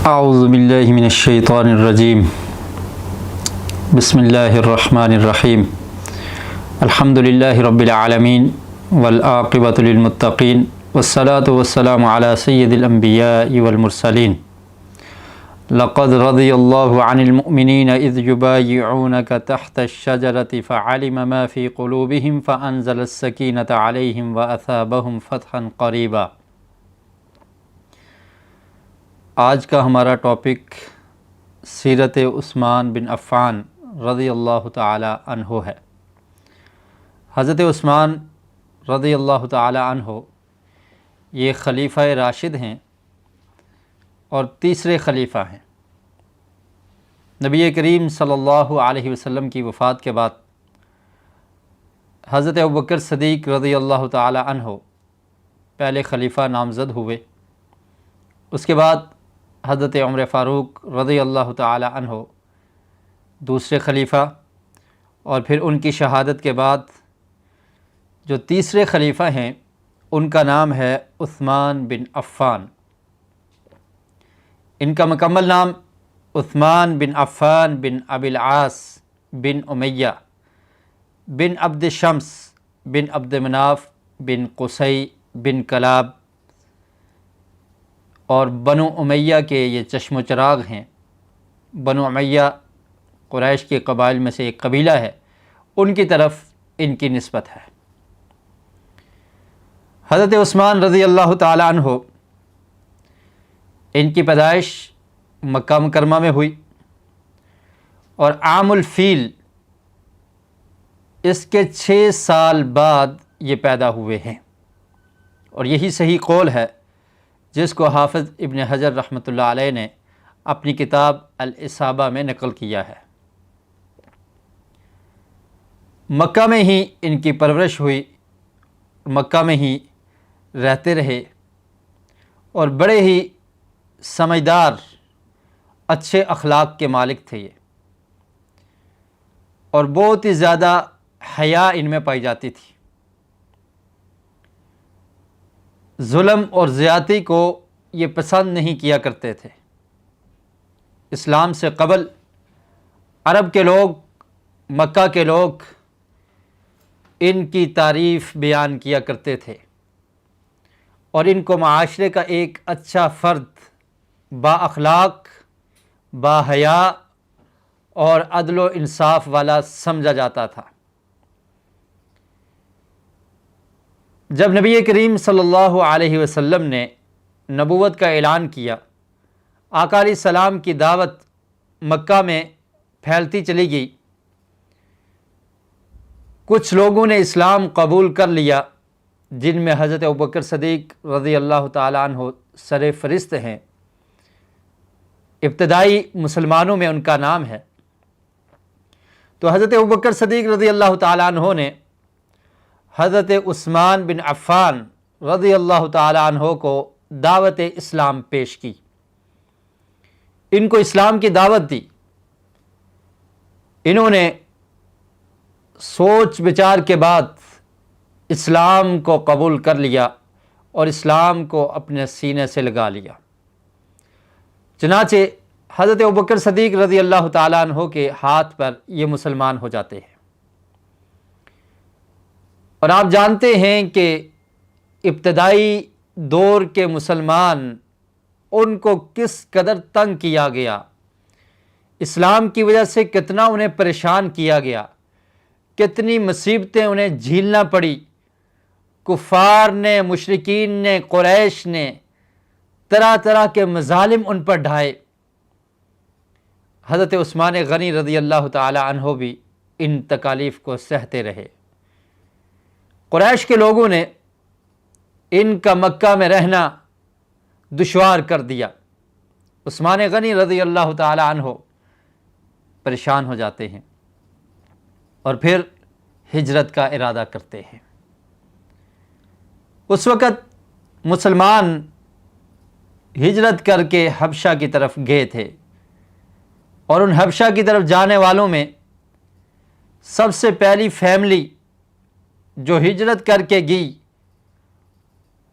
اعوذ باللہ من الشیطان الرجیم بسم اللہ الرحمن الرحیم الحمد للہ رب العالمین والعاقبۃ للمتقین والصلاة والسلام علی سید الانبیاء والمرسلین لقد رضی اللہ عن المؤمنین اذ یبایعونک تحت الشجرة فعلم ما فی قلوبہم فانزل السکینۃ علیہم واثابہم فتحا قریبا۔ آج کا ہمارا ٹاپک سیرت عثمان بن عفان رضی اللہ تعالی عنہ ہے۔ حضرت عثمان رضی اللہ تعالی عنہ یہ خلیفہ راشد ہیں اور تیسرے خلیفہ ہیں۔ نبی کریم صلی اللہ علیہ وسلم کی وفات کے بعد حضرت ابوبکر صدیق رضی اللہ تعالی عنہ پہلے خلیفہ نامزد ہوئے، اس کے بعد حضرت عمر فاروق رضی اللہ تعالی عنہ دوسرے خلیفہ، اور پھر ان کی شہادت کے بعد جو تیسرے خلیفہ ہیں ان کا نام ہے عثمان بن عفان۔ ان کا مکمل نام عثمان بن عفان بن ابی العاص بن امیہ بن عبد شمس بن عبد مناف بن قصی بن کلاب اور بنو امیہ کے یہ چشم و چراغ ہیں۔ بنو امیہ قریش کے قبائل میں سے ایک قبیلہ ہے، ان کی طرف ان کی نسبت ہے۔ حضرت عثمان رضی اللہ تعالی عنہ ان کی پیدائش مکہ مکرمہ میں ہوئی اور عام الفیل اس کے 6 سال بعد یہ پیدا ہوئے ہیں، اور یہی صحیح قول ہے جس کو حافظ ابن حجر رحمۃ اللہ علیہ نے اپنی کتاب الاصابہ میں نقل کیا ہے۔ مکہ میں ہی ان کی پرورش ہوئی، مکہ میں ہی رہتے رہے، اور بڑے ہی سمجھدار اچھے اخلاق کے مالک تھے یہ، اور بہت ہی زیادہ حیا ان میں پائی جاتی تھی۔ ظلم اور زیادتی کو یہ پسند نہیں کیا کرتے تھے۔ اسلام سے قبل عرب کے لوگ، مکہ کے لوگ ان کی تعریف بیان کیا کرتے تھے اور ان کو معاشرے کا ایک اچھا فرد، با اخلاق، با حیا اور عدل و انصاف والا سمجھا جاتا تھا۔ جب نبی کریم صلی اللہ علیہ وسلم نے نبوت کا اعلان کیا، آقا علیہ السلام کی دعوت مکہ میں پھیلتی چلی گئی، کچھ لوگوں نے اسلام قبول کر لیا جن میں حضرت ابوبکر صدیق رضی اللہ تعالی عنہ سر فہرست ہیں، ابتدائی مسلمانوں میں ان کا نام ہے۔ تو حضرت ابوبکر صدیق رضی اللہ تعالی عنہ نے حضرت عثمان بن عفان رضی اللہ تعالی عنہ کو دعوت اسلام پیش کی، ان کو اسلام کی دعوت دی۔ انہوں نے سوچ بچار کے بعد اسلام کو قبول کر لیا اور اسلام کو اپنے سینے سے لگا لیا۔ چنانچہ حضرت ابوبکر صدیق رضی اللہ تعالی عنہ کے ہاتھ پر یہ مسلمان ہو جاتے ہیں۔ اور آپ جانتے ہیں کہ ابتدائی دور کے مسلمان، ان کو کس قدر تنگ کیا گیا، اسلام کی وجہ سے کتنا انہیں پریشان کیا گیا، کتنی مصیبتیں انہیں جھیلنا پڑی، کفار نے، مشرکین نے، قریش نے طرح طرح کے مظالم ان پر ڈھائے۔ حضرت عثمان غنی رضی اللہ تعالی عنہ بھی ان تکالیف کو سہتے رہے۔ قریش کے لوگوں نے ان کا مکہ میں رہنا دشوار کر دیا۔ عثمان غنی رضی اللہ تعالی عنہ پریشان ہو جاتے ہیں اور پھر ہجرت کا ارادہ کرتے ہیں۔ اس وقت مسلمان ہجرت کر کے حبشہ کی طرف گئے تھے، اور ان حبشہ کی طرف جانے والوں میں سب سے پہلی فیملی جو ہجرت کر کے گئی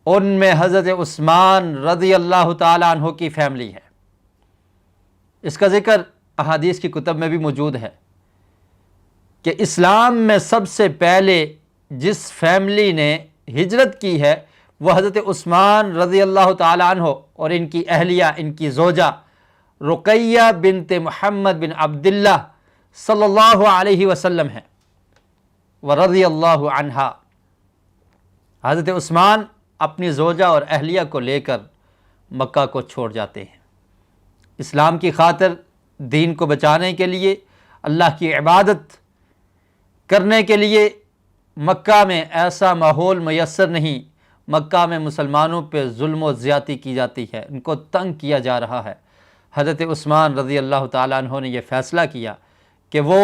ان میں حضرت عثمان رضی اللہ تعالیٰ عنہ کی فیملی ہے۔ اس کا ذکر احادیث کی کتب میں بھی موجود ہے کہ اسلام میں سب سے پہلے جس فیملی نے ہجرت کی ہے وہ حضرت عثمان رضی اللہ تعالیٰ عنہ اور ان کی اہلیہ، ان کی زوجہ رقیہ بنت محمد بن عبداللہ صلی اللہ علیہ وسلم ہے ورضی اللہ عنہا۔ حضرت عثمان اپنی زوجہ اور اہلیہ کو لے کر مکہ کو چھوڑ جاتے ہیں، اسلام کی خاطر، دین کو بچانے کے لیے، اللہ کی عبادت کرنے کے لیے۔ مکہ میں ایسا ماحول میسر نہیں، مکہ میں مسلمانوں پہ ظلم و زیادتی کی جاتی ہے، ان کو تنگ کیا جا رہا ہے۔ حضرت عثمان رضی اللہ تعالیٰ عنہ نے یہ فیصلہ کیا کہ وہ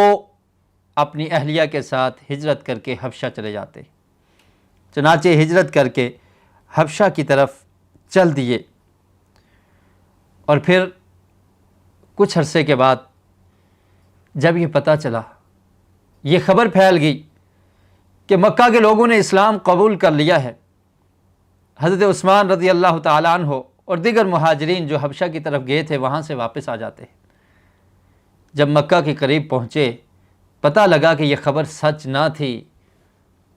اپنی اہلیہ کے ساتھ ہجرت کر کے حبشہ چلے جاتے، چنانچہ ہجرت کر کے حبشہ کی طرف چل دیے۔ اور پھر کچھ عرصے کے بعد جب یہ پتہ چلا، یہ خبر پھیل گئی کہ مکہ کے لوگوں نے اسلام قبول کر لیا ہے، حضرت عثمان رضی اللہ تعالیٰ عنہ اور دیگر مہاجرین جو حبشہ کی طرف گئے تھے وہاں سے واپس آ جاتے۔ جب مکہ کے قریب پہنچے، پتہ لگا کہ یہ خبر سچ نہ تھی،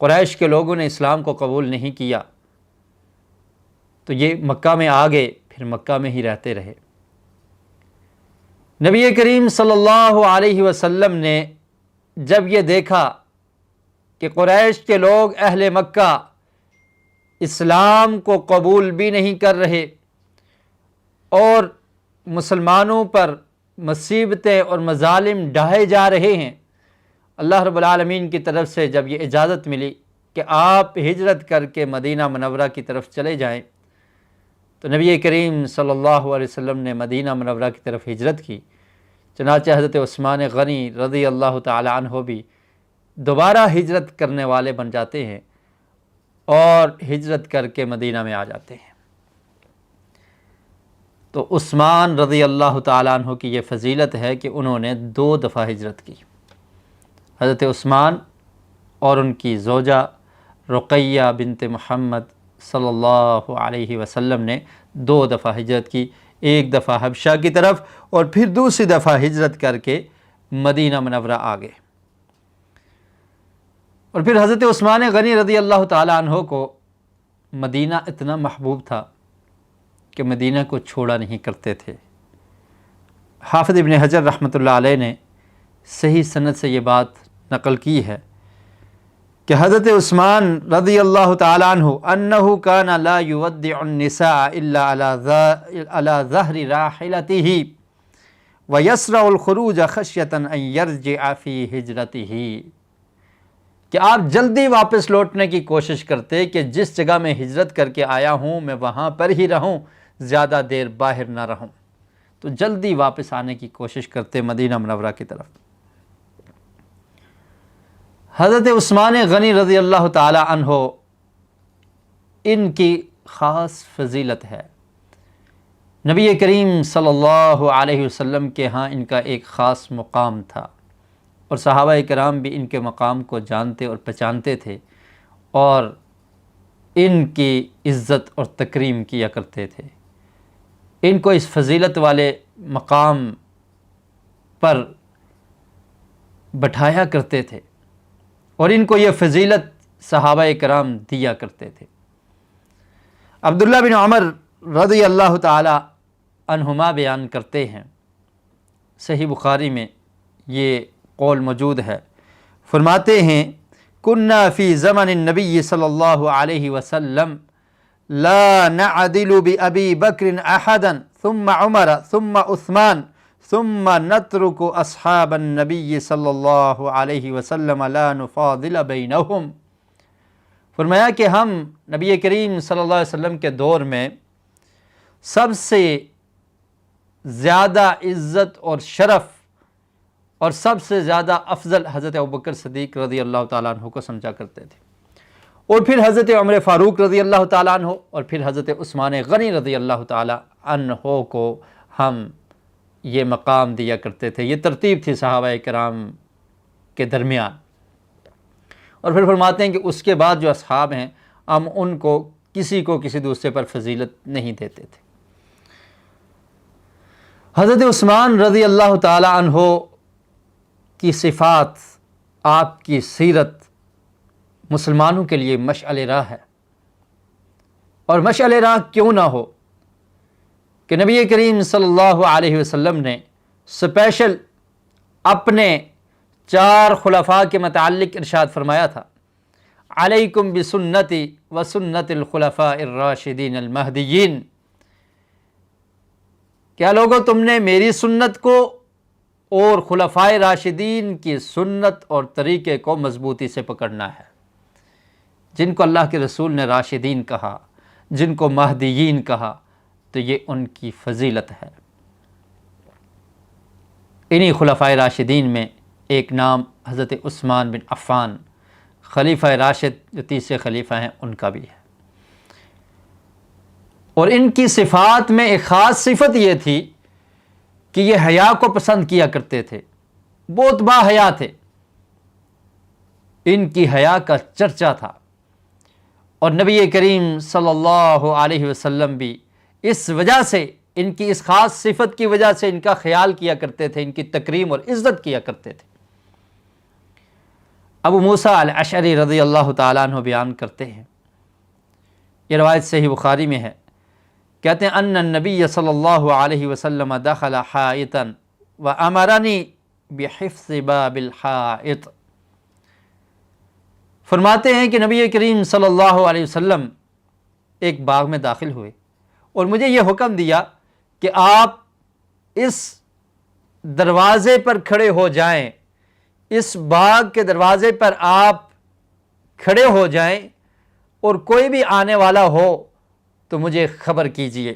قریش کے لوگوں نے اسلام کو قبول نہیں کیا، تو یہ مکہ میں آ گئے، پھر مکہ میں ہی رہتے رہے۔ نبی کریم صلی اللہ علیہ وسلم نے جب یہ دیکھا کہ قریش کے لوگ اہل مکہ اسلام کو قبول بھی نہیں کر رہے اور مسلمانوں پر مصیبتیں اور مظالم ڈھائے جا رہے ہیں، اللہ رب العالمین کی طرف سے جب یہ اجازت ملی کہ آپ ہجرت کر کے مدینہ منورہ کی طرف چلے جائیں، تو نبی کریم صلی اللہ علیہ وسلم نے مدینہ منورہ کی طرف ہجرت کی۔ چنانچہ حضرت عثمان غنی رضی اللہ تعالی عنہ بھی دوبارہ ہجرت کرنے والے بن جاتے ہیں اور ہجرت کر کے مدینہ میں آ جاتے ہیں۔ تو عثمان رضی اللہ تعالیٰ عنہ کی یہ فضیلت ہے کہ انہوں نے 2 دفعہ ہجرت کی۔ حضرت عثمان اور ان کی زوجہ رقیہ بنت محمد صلی اللہ علیہ وسلم نے 2 دفعہ ہجرت کی، ایک دفعہ حبشہ کی طرف اور پھر دوسری دفعہ ہجرت کر کے مدینہ منورہ آ گئے۔ اور پھر حضرت عثمان غنی رضی اللہ تعالیٰ عنہ کو مدینہ اتنا محبوب تھا کہ مدینہ کو چھوڑا نہیں کرتے تھے۔ حافظ ابن حجر رحمۃ اللہ علیہ نے صحیح سند سے یہ بات نقل کی ہے کہ حضرت عثمان رضی اللہ تعالیٰ عنہ انہ کان لا یودع النساء الا علی ظہر راحلتہ ویسرع الخروج خشیۃ ان یرجع فی ہجرتہ، کہ آپ جلدی واپس لوٹنے کی کوشش کرتے کہ جس جگہ میں ہجرت کر کے آیا ہوں میں وہاں پر ہی رہوں، زیادہ دیر باہر نہ رہوں، تو جلدی واپس آنے کی کوشش کرتے مدینہ منورہ کی طرف۔ حضرت عثمان غنی رضی اللہ تعالی عنہ ان کی خاص فضیلت ہے، نبی کریم صلی اللہ علیہ وسلم کے ہاں ان کا ایک خاص مقام تھا اور صحابہ کرام بھی ان کے مقام کو جانتے اور پہچانتے تھے اور ان کی عزت اور تکریم کیا کرتے تھے، ان کو اس فضیلت والے مقام پر بٹھایا کرتے تھے اور ان کو یہ فضیلت صحابہ کرام دیا کرتے تھے۔ عبداللہ بن عمر رضی اللہ تعالی عنہما بیان کرتے ہیں، صحیح بخاری میں یہ قول موجود ہے، فرماتے ہیں کننا فی زمن النبی صلی اللہ علیہ وسلم لا نعدل بأبی بکر احدا ثم عمر ثم عثمان ثم نترک اصحاب النبی صلی اللہ علیہ وسلم لا نفاضل بینہم۔ فرمایا کہ ہم نبی کریم صلی اللہ علیہ وسلم کے دور میں سب سے زیادہ عزت اور شرف اور سب سے زیادہ افضل حضرت ابوبکر صدیق رضی اللہ تعالیٰ عنہ کو سمجھا کرتے تھے، اور پھر حضرت عمر فاروق رضی اللہ تعالیٰ عنہ اور پھر حضرت عثمان غنی رضی اللہ تعالیٰ عنہ کو ہم یہ مقام دیا کرتے تھے۔ یہ ترتیب تھی صحابہ کرام کے درمیان۔ اور پھر فرماتے ہیں کہ اس کے بعد جو اصحاب ہیں ہم ان کو کسی دوسرے پر فضیلت نہیں دیتے تھے۔ حضرت عثمان رضی اللہ تعالی عنہ کی صفات، آپ کی سیرت مسلمانوں کے لیے مشعل راہ ہے۔ اور مشعل راہ کیوں نہ ہو کہ نبی کریم صلی اللہ علیہ وسلم نے اسپیشل اپنے 4 خلفاء کے متعلق ارشاد فرمایا تھا، علیکم بسنتی و سنت الخلفاء الراشدین المہدیین، کیا لوگو تم نے میری سنت کو اور خلفائے راشدین کی سنت اور طریقے کو مضبوطی سے پکڑنا ہے۔ جن کو اللہ کے رسول نے راشدین کہا، جن کو مہدیین کہا، تو یہ ان کی فضیلت ہے۔ انہی خلفائے راشدین میں ایک نام حضرت عثمان بن عفان، خلیفہ راشد جو 30 خلیفہ ہیں، ان کا بھی ہے۔ اور ان کی صفات میں ایک خاص صفت یہ تھی کہ یہ حیا کو پسند کیا کرتے تھے، بہت با حیا تھے، ان کی حیا کا چرچا تھا۔ اور نبی کریم صلی اللہ علیہ وسلم بھی اس وجہ سے، ان کی اس خاص صفت کی وجہ سے ان کا خیال کیا کرتے تھے، ان کی تکریم اور عزت کیا کرتے تھے۔ ابو موسیٰ الاشعری رضی اللہ تعالیٰ عنہ بیان کرتے ہیں، یہ روایت صحیح بخاری میں ہے، کہتے ہیں ان النبی صلی اللہ علیہ وسلم دخل حائطا وامرنی بحفظ باب الحائط، فرماتے ہیں کہ نبی کریم صلی اللہ علیہ وسلم ایک باغ میں داخل ہوئے اور مجھے یہ حکم دیا کہ آپ اس دروازے پر کھڑے ہو جائیں، اس باغ کے دروازے پر آپ کھڑے ہو جائیں اور کوئی بھی آنے والا ہو تو مجھے خبر کیجئے۔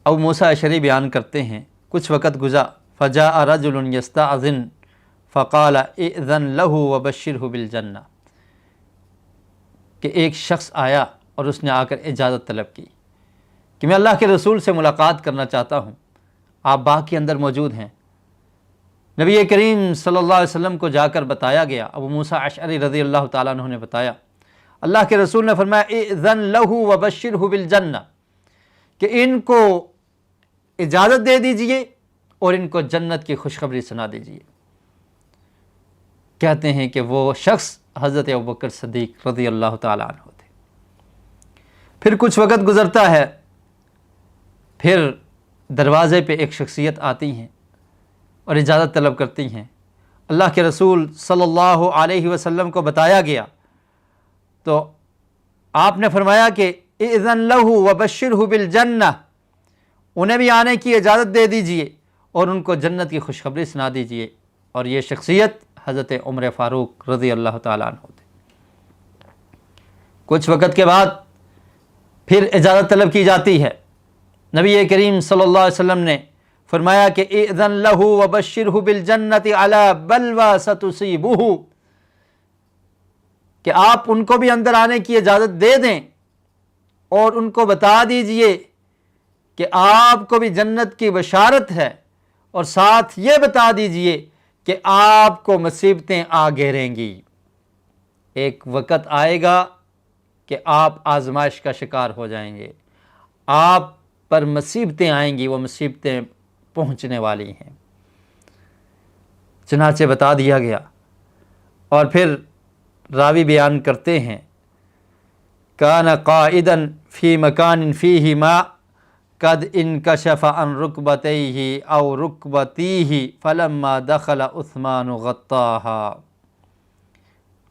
ابو موسیٰ اشعری بیان کرتے ہیں کچھ وقت گزرا، فجاء رجل یستأذن فقال اذن له وبشره بالجنہ، کہ ایک شخص آیا اور اس نے آ کر اجازت طلب کی کہ میں اللہ کے رسول سے ملاقات کرنا چاہتا ہوں، آپ باغ کے اندر موجود ہیں۔ نبی کریم صلی اللہ علیہ وسلم کو جا کر بتایا گیا، ابو موسیٰ اشعری رضی اللہ تعالیٰ عنہ نے بتایا، اللہ کے رسول نے فرمایا اذن له وبشره بالجنہ، کہ ان کو اجازت دے دیجئے اور ان کو جنت کی خوشخبری سنا دیجئے۔ کہتے ہیں کہ وہ شخص حضرت ابوبکر صدیق رضی اللہ تعالیٰ عنہ تھے۔ پھر کچھ وقت گزرتا ہے، پھر دروازے پہ ایک شخصیت آتی ہیں اور اجازت طلب کرتی ہیں۔ اللہ کے رسول صلی اللہ علیہ وسلم کو بتایا گیا تو آپ نے فرمایا کہ اذن له وبشره بالجنہ، انہیں بھی آنے کی اجازت دے دیجئے اور ان کو جنت کی خوشخبری سنا دیجئے۔ اور یہ شخصیت حضرت عمر فاروق رضی اللہ تعالیٰ عنہ تھے۔ کچھ وقت کے بعد پھر اجازت طلب کی جاتی ہے، نبی کریم صلی اللہ علیہ وسلم نے فرمایا کہ اذن له وبشره بالجنة على بلوى ستصيبه، کہ آپ ان کو بھی اندر آنے کی اجازت دے دیں اور ان کو بتا دیجئے کہ آپ کو بھی جنت کی بشارت ہے، اور ساتھ یہ بتا دیجئے کہ آپ کو مصیبتیں آ گھیریں گی، ایک وقت آئے گا کہ آپ آزمائش کا شکار ہو جائیں گے، آپ پر مصیبتیں آئیں گی، وہ مصیبتیں پہنچنے والی ہیں۔ چنانچہ بتا دیا گیا۔ اور پھر راوی بیان کرتے ہیں کان قائدا فی مکان فیہ ماء قد انکشف عن رکبتیہ او رکبتیہ فلما دخل عثمان غطاہا۔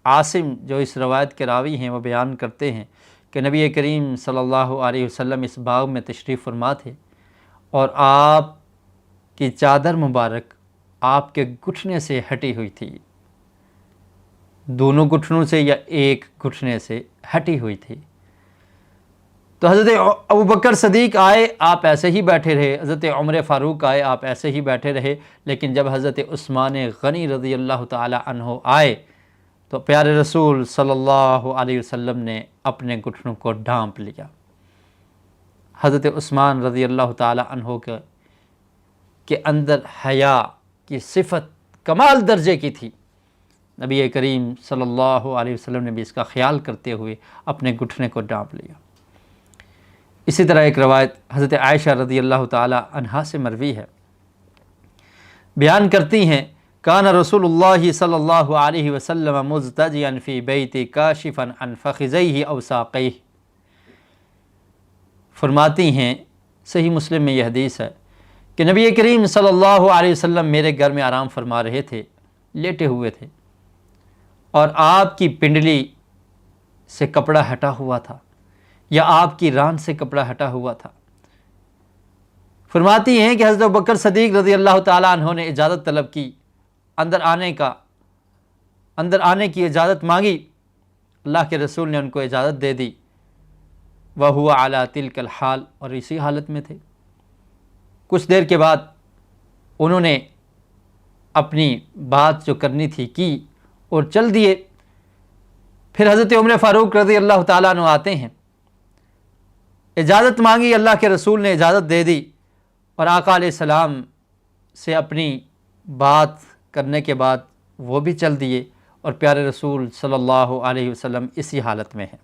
عاصم جو اس روایت کے راوی ہیں وہ بیان کرتے ہیں کہ نبی کریم صلی اللہ علیہ وسلم اس باغ میں تشریف فرما تھے اور آپ کی چادر مبارک آپ کے گھٹنے سے ہٹی ہوئی تھی، دونوں گھٹنوں سے یا ایک گھٹنے سے ہٹی ہوئی تھی۔ تو حضرت ابوبکر صدیق آئے، آپ ایسے ہی بیٹھے رہے، حضرت عمر فاروق آئے، آپ ایسے ہی بیٹھے رہے، لیکن جب حضرت عثمان غنی رضی اللہ تعالی عنہ آئے تو پیارے رسول صلی اللہ علیہ وسلم نے اپنے گھٹنوں کو ڈھانپ لیا۔ حضرت عثمان رضی اللہ تعالی عنہ کے اندر حیا کی صفت کمال درجے کی تھی، نبی کریم صلی اللہ علیہ وسلم نے بھی اس کا خیال کرتے ہوئے اپنے گھٹنے کو ڈانپ لیا۔ اسی طرح ایک روایت حضرت عائشہ رضی اللہ تعالی عنہا سے مروی ہے، بیان کرتی ہیں کان رسول اللہ صلی اللہ علیہ وسلم مضطجعا فی بیت کاشفا عن فخذیہ او ساقیہ۔ فرماتی ہیں صحیح مسلم میں یہ حدیث ہے کہ نبی کریم صلی اللہ علیہ وسلم میرے گھر میں آرام فرما رہے تھے، لیٹے ہوئے تھے، اور آپ کی پنڈلی سے کپڑا ہٹا ہوا تھا یا آپ کی ران سے کپڑا ہٹا ہوا تھا۔ فرماتی ہیں کہ حضرت ابوبکر صدیق رضی اللہ تعالیٰ عنہ نے اجازت طلب کی، اندر آنے کی اجازت مانگی۔ اللہ کے رسول نے ان کو اجازت دے دی، وَهُوَ عَلَى تِلْكَ الْحَالِ، اور اسی حالت میں تھے۔ کچھ دیر کے بعد انہوں نے اپنی بات جو کرنی تھی کی اور چل دیے۔ پھر حضرت عمر فاروق رضی اللہ تعالیٰ عنہ آتے ہیں، اجازت مانگی، اللہ کے رسول نے اجازت دے دی، اور آقا علیہ السلام سے اپنی بات کرنے کے بعد وہ بھی چل دیے، اور پیارے رسول صلی اللہ علیہ وسلم اسی حالت میں ہیں۔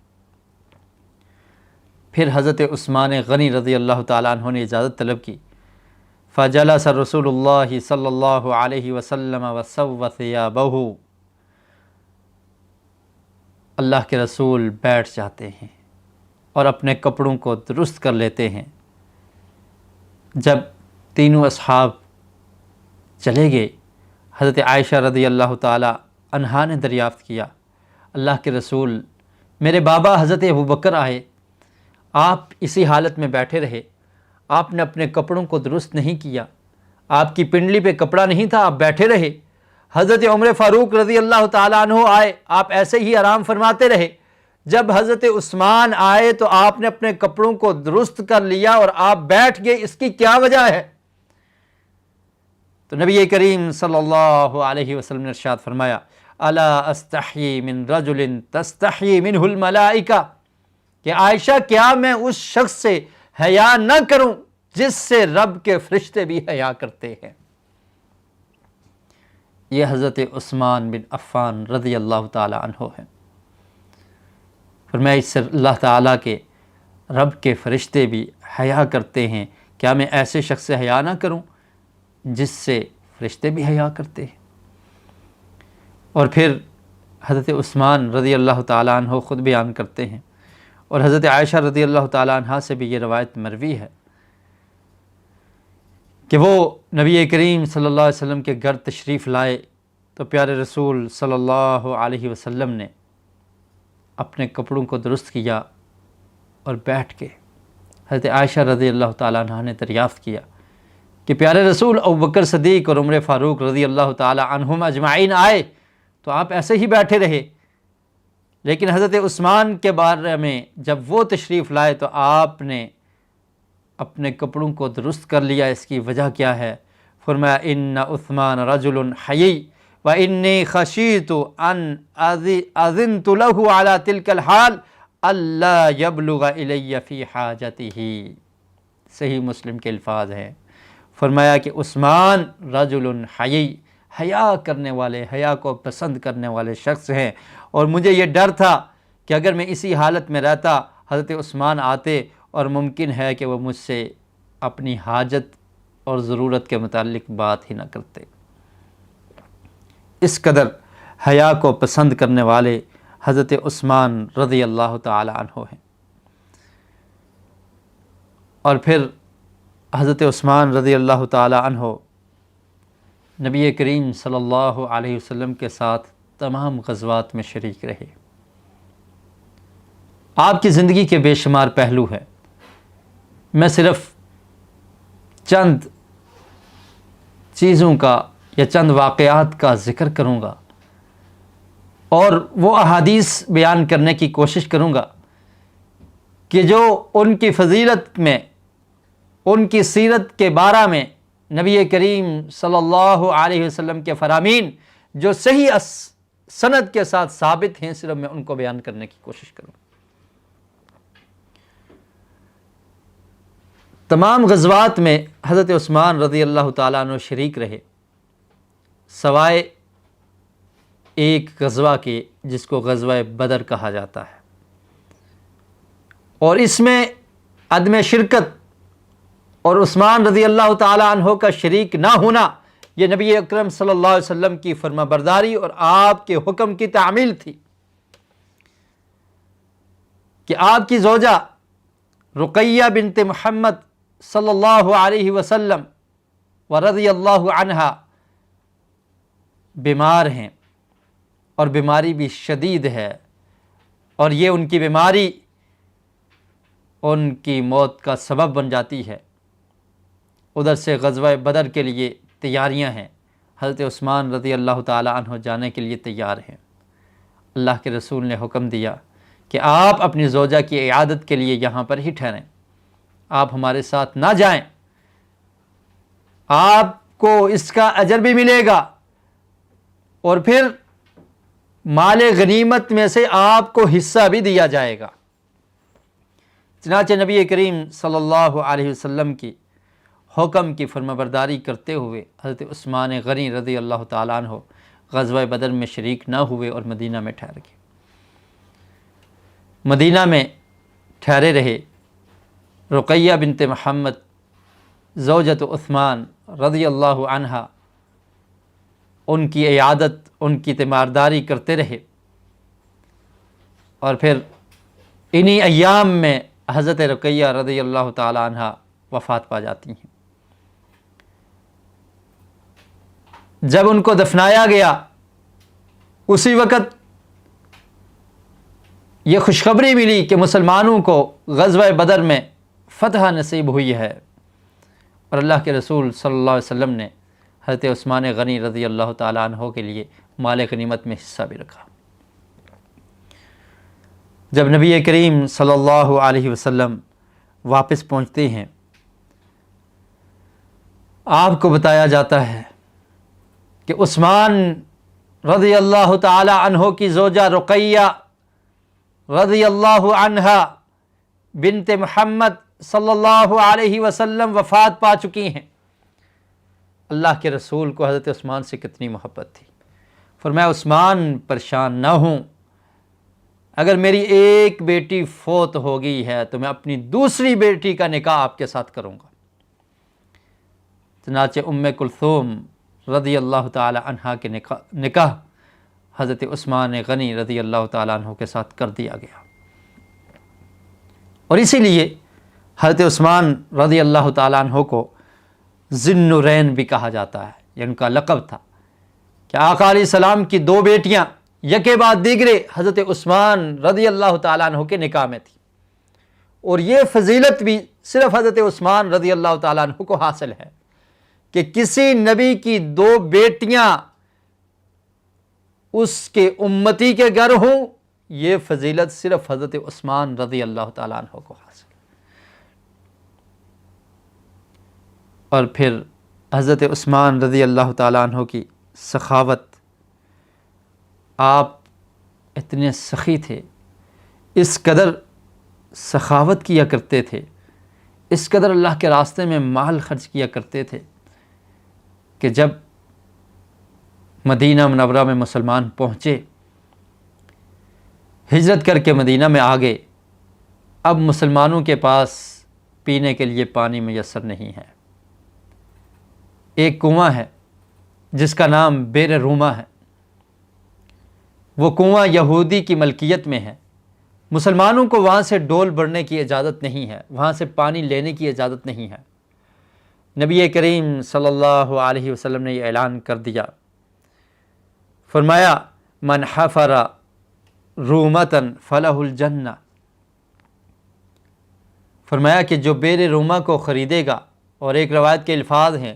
پھر حضرت عثمان غنی رضی اللہ تعالیٰ عنہ نے اجازت طلب کی، فجلس رسول اللہ صلی اللہ علیہ وسلم وسوى ثيابه، اللہ کے رسول بیٹھ جاتے ہیں اور اپنے کپڑوں کو درست کر لیتے ہیں۔ جب تینوں اصحاب چلے گئے، حضرت عائشہ رضی اللہ تعالی عنہا نے دریافت کیا، اللہ کے رسول، میرے بابا حضرت ابوبکر آئے، آپ اسی حالت میں بیٹھے رہے، آپ نے اپنے کپڑوں کو درست نہیں کیا، آپ کی پنڈلی پہ کپڑا نہیں تھا، آپ بیٹھے رہے۔ حضرت عمر فاروق رضی اللہ تعالیٰ عنہ آئے، آپ ایسے ہی آرام فرماتے رہے۔ جب حضرت عثمان آئے تو آپ نے اپنے کپڑوں کو درست کر لیا اور آپ بیٹھ گئے، اس کی کیا وجہ ہے؟ تو نبی کریم صلی اللہ علیہ وسلم نے ارشاد فرمایا، الا استحیی من رجل تستحیی منہ الملائکہ، کہ عائشہ کیا میں اس شخص سے حیا نہ کروں جس سے رب کے فرشتے بھی حیا کرتے ہیں؟ یہ حضرت عثمان بن عفان رضی اللہ تعالی عنہ ہیں۔ فرمایا اس سے اللہ تعالیٰ کے رب کے فرشتے بھی حیا کرتے ہیں، کیا میں ایسے شخص سے حیا نہ کروں جس سے فرشتے بھی حیا کرتے ہیں؟ اور پھر حضرت عثمان رضی اللہ تعالیٰ عنہ خود بیان کرتے ہیں، اور حضرت عائشہ رضی اللہ تعالیٰ عنہ سے بھی یہ روایت مروی ہے کہ وہ نبی کریم صلی اللہ علیہ وسلم کے گھر تشریف لائے تو پیارے رسول صلی اللہ علیہ وسلم نے اپنے کپڑوں کو درست کیا اور بیٹھ کے حضرت عائشہ رضی اللہ تعالیٰ عنہ نے دریافت کیا کہ پیارے رسول ابوبکر صدیق اور عمر فاروق رضی اللہ تعالیٰ عنہم اجمعین آئے تو آپ ایسے ہی بیٹھے رہے، لیکن حضرت عثمان کے بارے میں جب وہ تشریف لائے تو آپ نے اپنے کپڑوں کو درست کر لیا، اس کی وجہ کیا ہے؟ فرمایا ان عثمان رجل حیی وانی خشیت ان اذنت له على تلك الحال الا يبلغ الی فی حاجته۔ صحیح مسلم کے الفاظ ہیں، فرمایا کہ عثمان رجل حیی، حیا کرنے والے، حیا کو پسند کرنے والے شخص ہیں، اور مجھے یہ ڈر تھا کہ اگر میں اسی حالت میں رہتا حضرت عثمان آتے اور ممکن ہے کہ وہ مجھ سے اپنی حاجت اور ضرورت کے متعلق بات ہی نہ کرتے۔ اس قدر حیا کو پسند کرنے والے حضرت عثمان رضی اللہ تعالی عنہ ہیں۔ اور پھر حضرت عثمان رضی اللہ تعالی عنہ نبی کریم صلی اللہ علیہ وسلم کے ساتھ تمام غزوات میں شریک رہے۔ آپ کی زندگی کے بے شمار پہلو ہیں، میں صرف چند چیزوں کا یا چند واقعات کا ذکر کروں گا اور وہ احادیث بیان کرنے کی کوشش کروں گا کہ جو ان کی فضیلت میں، ان کی سیرت کے بارے میں نبی کریم صلی اللہ علیہ وسلم کے فرامین جو صحیح سند کے ساتھ ثابت ہیں، صرف میں ان کو بیان کرنے کی کوشش کروں۔ تمام غزوات میں حضرت عثمان رضی اللہ تعالیٰ عنہ شریک رہے، سوائے ایک غزوہ کے جس کو غزوہ بدر کہا جاتا ہے، اور اس میں عدم شرکت اور عثمان رضی اللہ تعالی عنہ کا شریک نہ ہونا یہ نبی اکرم صلی اللہ علیہ وسلم کی فرما برداری اور آپ کے حکم کی تعمیل تھی کہ آپ کی زوجہ رقیہ بنت محمد صلی اللہ علیہ وسلم ورضی اللہ عنہا بیمار ہیں، اور بیماری بھی شدید ہے، اور یہ ان کی بیماری ان کی موت کا سبب بن جاتی ہے۔ ادھر سے غزوہ بدر کے لیے تیاریاں ہیں، حضرت عثمان رضی اللہ تعالی عنہ جانے کے لیے تیار ہیں۔ اللہ کے رسول نے حکم دیا کہ آپ اپنی زوجہ کی عیادت کے لیے یہاں پر ہی ٹھہریں، آپ ہمارے ساتھ نہ جائیں، آپ کو اس کا اجر بھی ملے گا، اور پھر مال غنیمت میں سے آپ کو حصہ بھی دیا جائے گا۔ چنانچہ نبی کریم صلی اللہ علیہ وسلم کی حکم کی فرمانبرداری کرتے ہوئے حضرت عثمان غنی رضی اللہ تعالیٰ عنہ غزوہ بدر میں شریک نہ ہوئے اور مدینہ میں ٹھہر گئے، مدینہ میں ٹھہرے رہے۔ رقیہ بنت محمد زوجۃ عثمان رضی اللہ عنہ ان کی عیادت، ان کی تیمارداری کرتے رہے، اور پھر انہی ایام میں حضرت رقیہ رضی اللہ تعالی عنہ وفات پا جاتی ہیں۔ جب ان کو دفنایا گیا اسی وقت یہ خوشخبری ملی کہ مسلمانوں کو غزوہ بدر میں فتح نصیب ہوئی ہے، اور اللہ کے رسول صلی اللہ علیہ وسلم نے حضرت عثمان غنی رضی اللہ تعالیٰ عنہ کے لیے مال غنیمت میں حصہ بھی رکھا۔ جب نبی کریم صلی اللہ علیہ وسلم واپس پہنچتے ہیں، آپ کو بتایا جاتا ہے کہ عثمان رضی اللہ تعالی عنہ کی زوجہ رقیہ رضی اللہ عنہا بنت محمد صلی اللہ علیہ وسلم وفات پا چکی ہیں۔ اللہ کے رسول کو حضرت عثمان سے کتنی محبت تھی، فرمایا عثمان پریشان نہ ہوں، اگر میری ایک بیٹی فوت ہو گئی ہے تو میں اپنی دوسری بیٹی کا نکاح آپ کے ساتھ کروں گا۔ چنانچہ ام کلثوم رضی اللہ تعالی عنہا کے نکاح حضرت عثمان غنی رضی اللہ تعالیٰ عنہ کے ساتھ کر دیا گیا، اور اسی لیے حضرت عثمان رضی اللہ تعالیٰ عنہ کو ذی النورین بھی کہا جاتا ہے، یہ ان کا لقب تھا کہ آقا علیہ السلام کی دو بیٹیاں یکے بعد دیگرے حضرت عثمان رضی اللہ تعالیٰ عنہ کے نکاح میں تھی، اور یہ فضیلت بھی صرف حضرت عثمان رضی اللہ تعالیٰ عنہ کو حاصل ہے کہ کسی نبی کی دو بیٹیاں اس کے امتی کے گھر ہوں، یہ فضیلت صرف حضرت عثمان رضی اللہ تعالیٰ عنہ کو حاصل۔ اور پھر حضرت عثمان رضی اللہ تعالیٰ عنہ کی سخاوت، آپ اتنے سخی تھے، اس قدر سخاوت کیا کرتے تھے، اس قدر اللہ کے راستے میں مال خرچ کیا کرتے تھے کہ جب مدینہ منورہ میں مسلمان پہنچے، ہجرت کر کے مدینہ میں آ گئے، اب مسلمانوں کے پاس پینے کے لیے پانی میسر نہیں ہے۔ ایک کنواں ہے جس کا نام بئر روما ہے، وہ کنواں یہودی کی ملکیت میں ہے، مسلمانوں کو وہاں سے ڈول بھرنے کی اجازت نہیں ہے، وہاں سے پانی لینے کی اجازت نہیں ہے۔ نبی کریم صلی اللہ علیہ وسلم نے یہ اعلان کر دیا، فرمایا من حفر رومتن فلہ الجنہ، فرمایا کہ جو بئر روما کو خریدے گا، اور ایک روایت کے الفاظ ہیں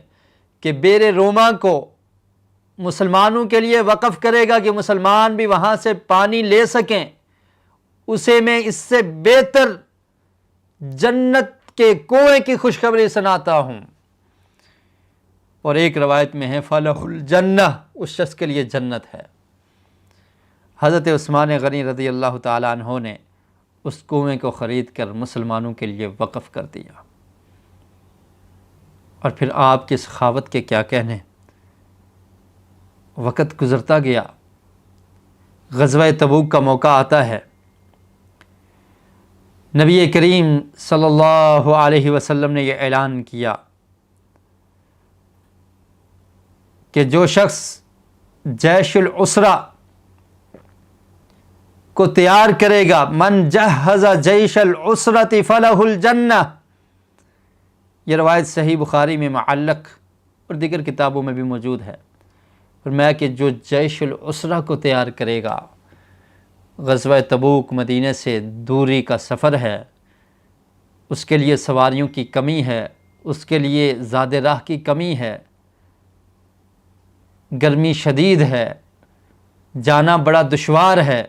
کہ بئر روما کو مسلمانوں کے لیے وقف کرے گا کہ مسلمان بھی وہاں سے پانی لے سکیں، اسے میں اس سے بہتر جنت کے کنویں کی خوشخبری سناتا ہوں۔ اور ایک روایت میں ہے فلہ الجنہ، اس شخص کے لیے جنت ہے۔ حضرت عثمان غنی رضی اللہ تعالیٰ عنہ نے اس کنویں کو خرید کر مسلمانوں کے لیے وقف کر دیا، اور پھر آپ کی سخاوت کے کیا کہنے۔ وقت گزرتا گیا، غزوہ تبوک کا موقع آتا ہے، نبی کریم صلی اللہ علیہ وسلم نے یہ اعلان کیا کہ جو شخص جیش العسرہ کو تیار کرے گا، من جہز جیش العسرۃ فلہ الجنہ، یہ روایت صحیح بخاری میں معلق اور دیگر کتابوں میں بھی موجود ہے۔ فرمایا کہ جو جیش العسرہ کو تیار کرے گا، غزوہ تبوک مدینہ سے دوری کا سفر ہے، اس کے لیے سواریوں کی کمی ہے، اس کے لیے زاد راہ کی کمی ہے، گرمی شدید ہے، جانا بڑا دشوار ہے،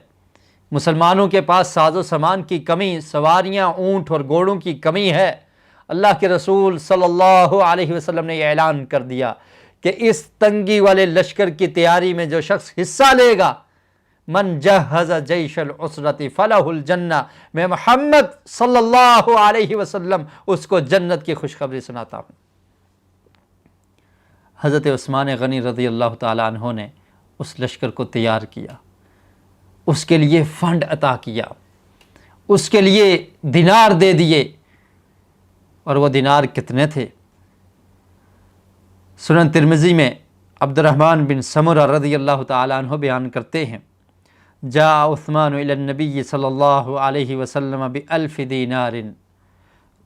مسلمانوں کے پاس ساز و سامان کی کمی، سواریاں اونٹ اور گھوڑوں کی کمی ہے۔ اللہ کے رسول صلی اللہ علیہ وسلم نے یہ اعلان کر دیا کہ اس تنگی والے لشکر کی تیاری میں جو شخص حصہ لے گا، من جہز جیش العسرۃ فلہ الجنہ، میں محمد صلی اللہ علیہ وسلم اس کو جنت کی خوشخبری سناتا ہوں۔ حضرت عثمان غنی رضی اللہ تعالی عنہ نے اس لشکر کو تیار کیا، اس کے لیے فنڈ عطا کیا، اس کے لیے دینار دے دیے، اور وہ دینار کتنے تھے؟ سنن ترمذی میں عبد الرحمن بن سمرہ رضی اللہ تعالی عنہ بیان کرتے ہیں، جاء عثمان الی النبی صلی اللہ علیہ وسلم بألف دینار،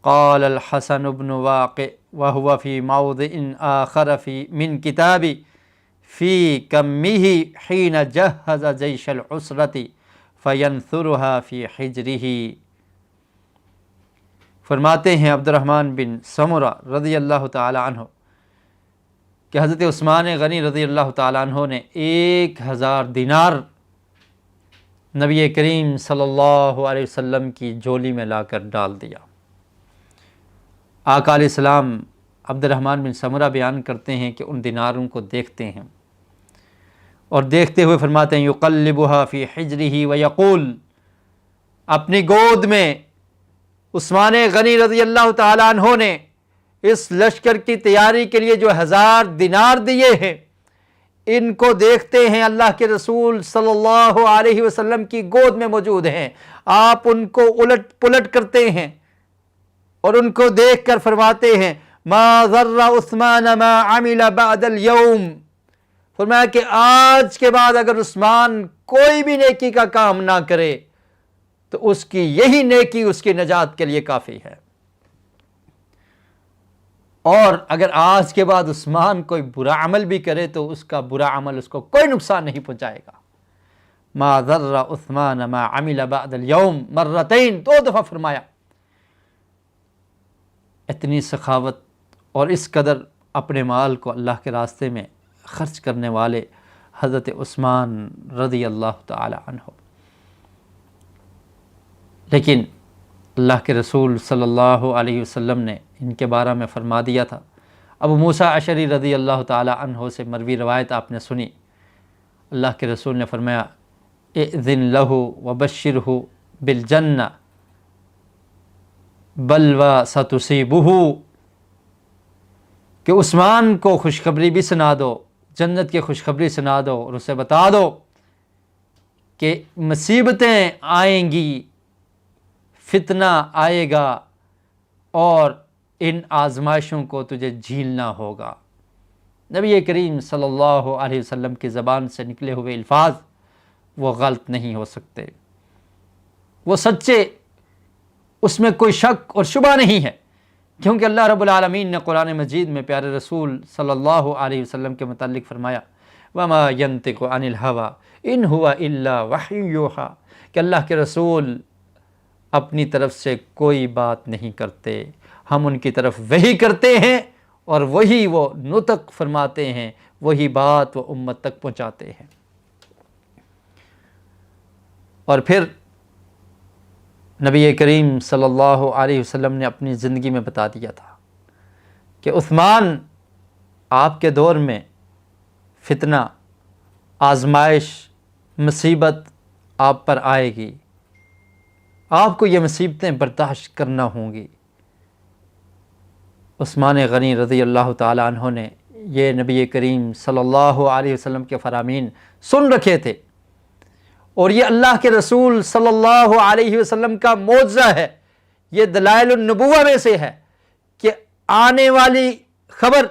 قال الحسن بن واقع وهو في موضع آخر من کتابی فی کمہ حین جہز جیش العسرۃ فینثرها فی حجرہ۔ فرماتے ہیں عبد الرحمن بن سمرہ رضی اللہ تعالی عنہ کہ حضرت عثمان غنی رضی اللہ تعالی عنہ نے 1000 دینار نبی کریم صلی اللہ علیہ وسلم کی جولی میں لا کر ڈال دیا۔ آقا علیہ السلام عبد الرحمن بن سمرہ بیان کرتے ہیں کہ ان دیناروں کو دیکھتے ہیں اور دیکھتے ہوئے فرماتے ہیں یقلبها فی حجرہ ویقول، اپنی گود میں عثمان غنی رضی اللہ تعالی عنہ نے اس لشکر کی تیاری کے لیے جو 1000 دینار دیے ہیں، ان کو دیکھتے ہیں، اللہ کے رسول صلی اللہ علیہ وسلم کی گود میں موجود ہیں، آپ ان کو الٹ پلٹ کرتے ہیں اور ان کو دیکھ کر فرماتے ہیں ما ضر عثمان ما عمل بعد اليوم، فرمایا کہ آج کے بعد اگر عثمان کوئی بھی نیکی کا کام نہ کرے تو اس کی یہی نیکی اس کی نجات کے لیے کافی ہے، اور اگر آج کے بعد عثمان کوئی برا عمل بھی کرے تو اس کا برا عمل اس کو کوئی نقصان نہیں پہنچائے گا۔ ما ضر عثمان ما عمل بعد اليوم، مرتين، 2 دفعہ فرمایا۔ اتنی سخاوت اور اس قدر اپنے مال کو اللہ کے راستے میں خرچ کرنے والے حضرت عثمان رضی اللہ تعالی عنہ، لیکن اللہ کے رسول صلی اللہ علیہ وسلم نے ان کے بارے میں فرما دیا تھا۔ ابو موسیٰ اشعری رضی اللہ تعالی عنہ سے مروی روایت آپ نے سنی، اللہ کے رسول نے فرمایا اذن لہ وبشرہ بالجنہ بلوى ستصیبہ، کہ عثمان کو خوشخبری بھی سنا دو، جنت کی خوشخبری سنا دو اور اسے بتا دو کہ مصیبتیں آئیں گی، فتنہ آئے گا اور ان آزمائشوں کو تجھے جھیلنا ہوگا۔ نبی کریم صلی اللہ علیہ وسلم کی زبان سے نکلے ہوئے الفاظ وہ غلط نہیں ہو سکتے، وہ سچے، اس میں کوئی شک اور شبہ نہیں ہے، کیونکہ اللہ رب العالمین نے قرآن مجید میں پیارے رسول صلی اللہ علیہ وسلم کے متعلق فرمایا وَمَا يَنْطِقُ عَنِ الْهَوَىٰ إِنْ هُوَ إِلَّا وَحْيٌ يُوحَىٰ، کہ اللہ کے رسول اپنی طرف سے کوئی بات نہیں کرتے، ہم ان کی طرف وحی کرتے ہیں اور وہی وہ نطق فرماتے ہیں، وہی بات وہ امت تک پہنچاتے ہیں۔ اور پھر نبی کریم صلی اللہ علیہ وسلم نے اپنی زندگی میں بتا دیا تھا کہ عثمان، آپ کے دور میں فتنہ، آزمائش، مصیبت آپ پر آئے گی، آپ کو یہ مصیبتیں برداشت کرنا ہوں گی۔ عثمان غنی رضی اللہ تعالی عنہ نے یہ نبی کریم صلی اللہ علیہ وسلم کے فرامین سن رکھے تھے، اور یہ اللہ کے رسول صلی اللہ علیہ وسلم کا معجزہ ہے، یہ دلائل النبوہ میں سے ہے کہ آنے والی خبر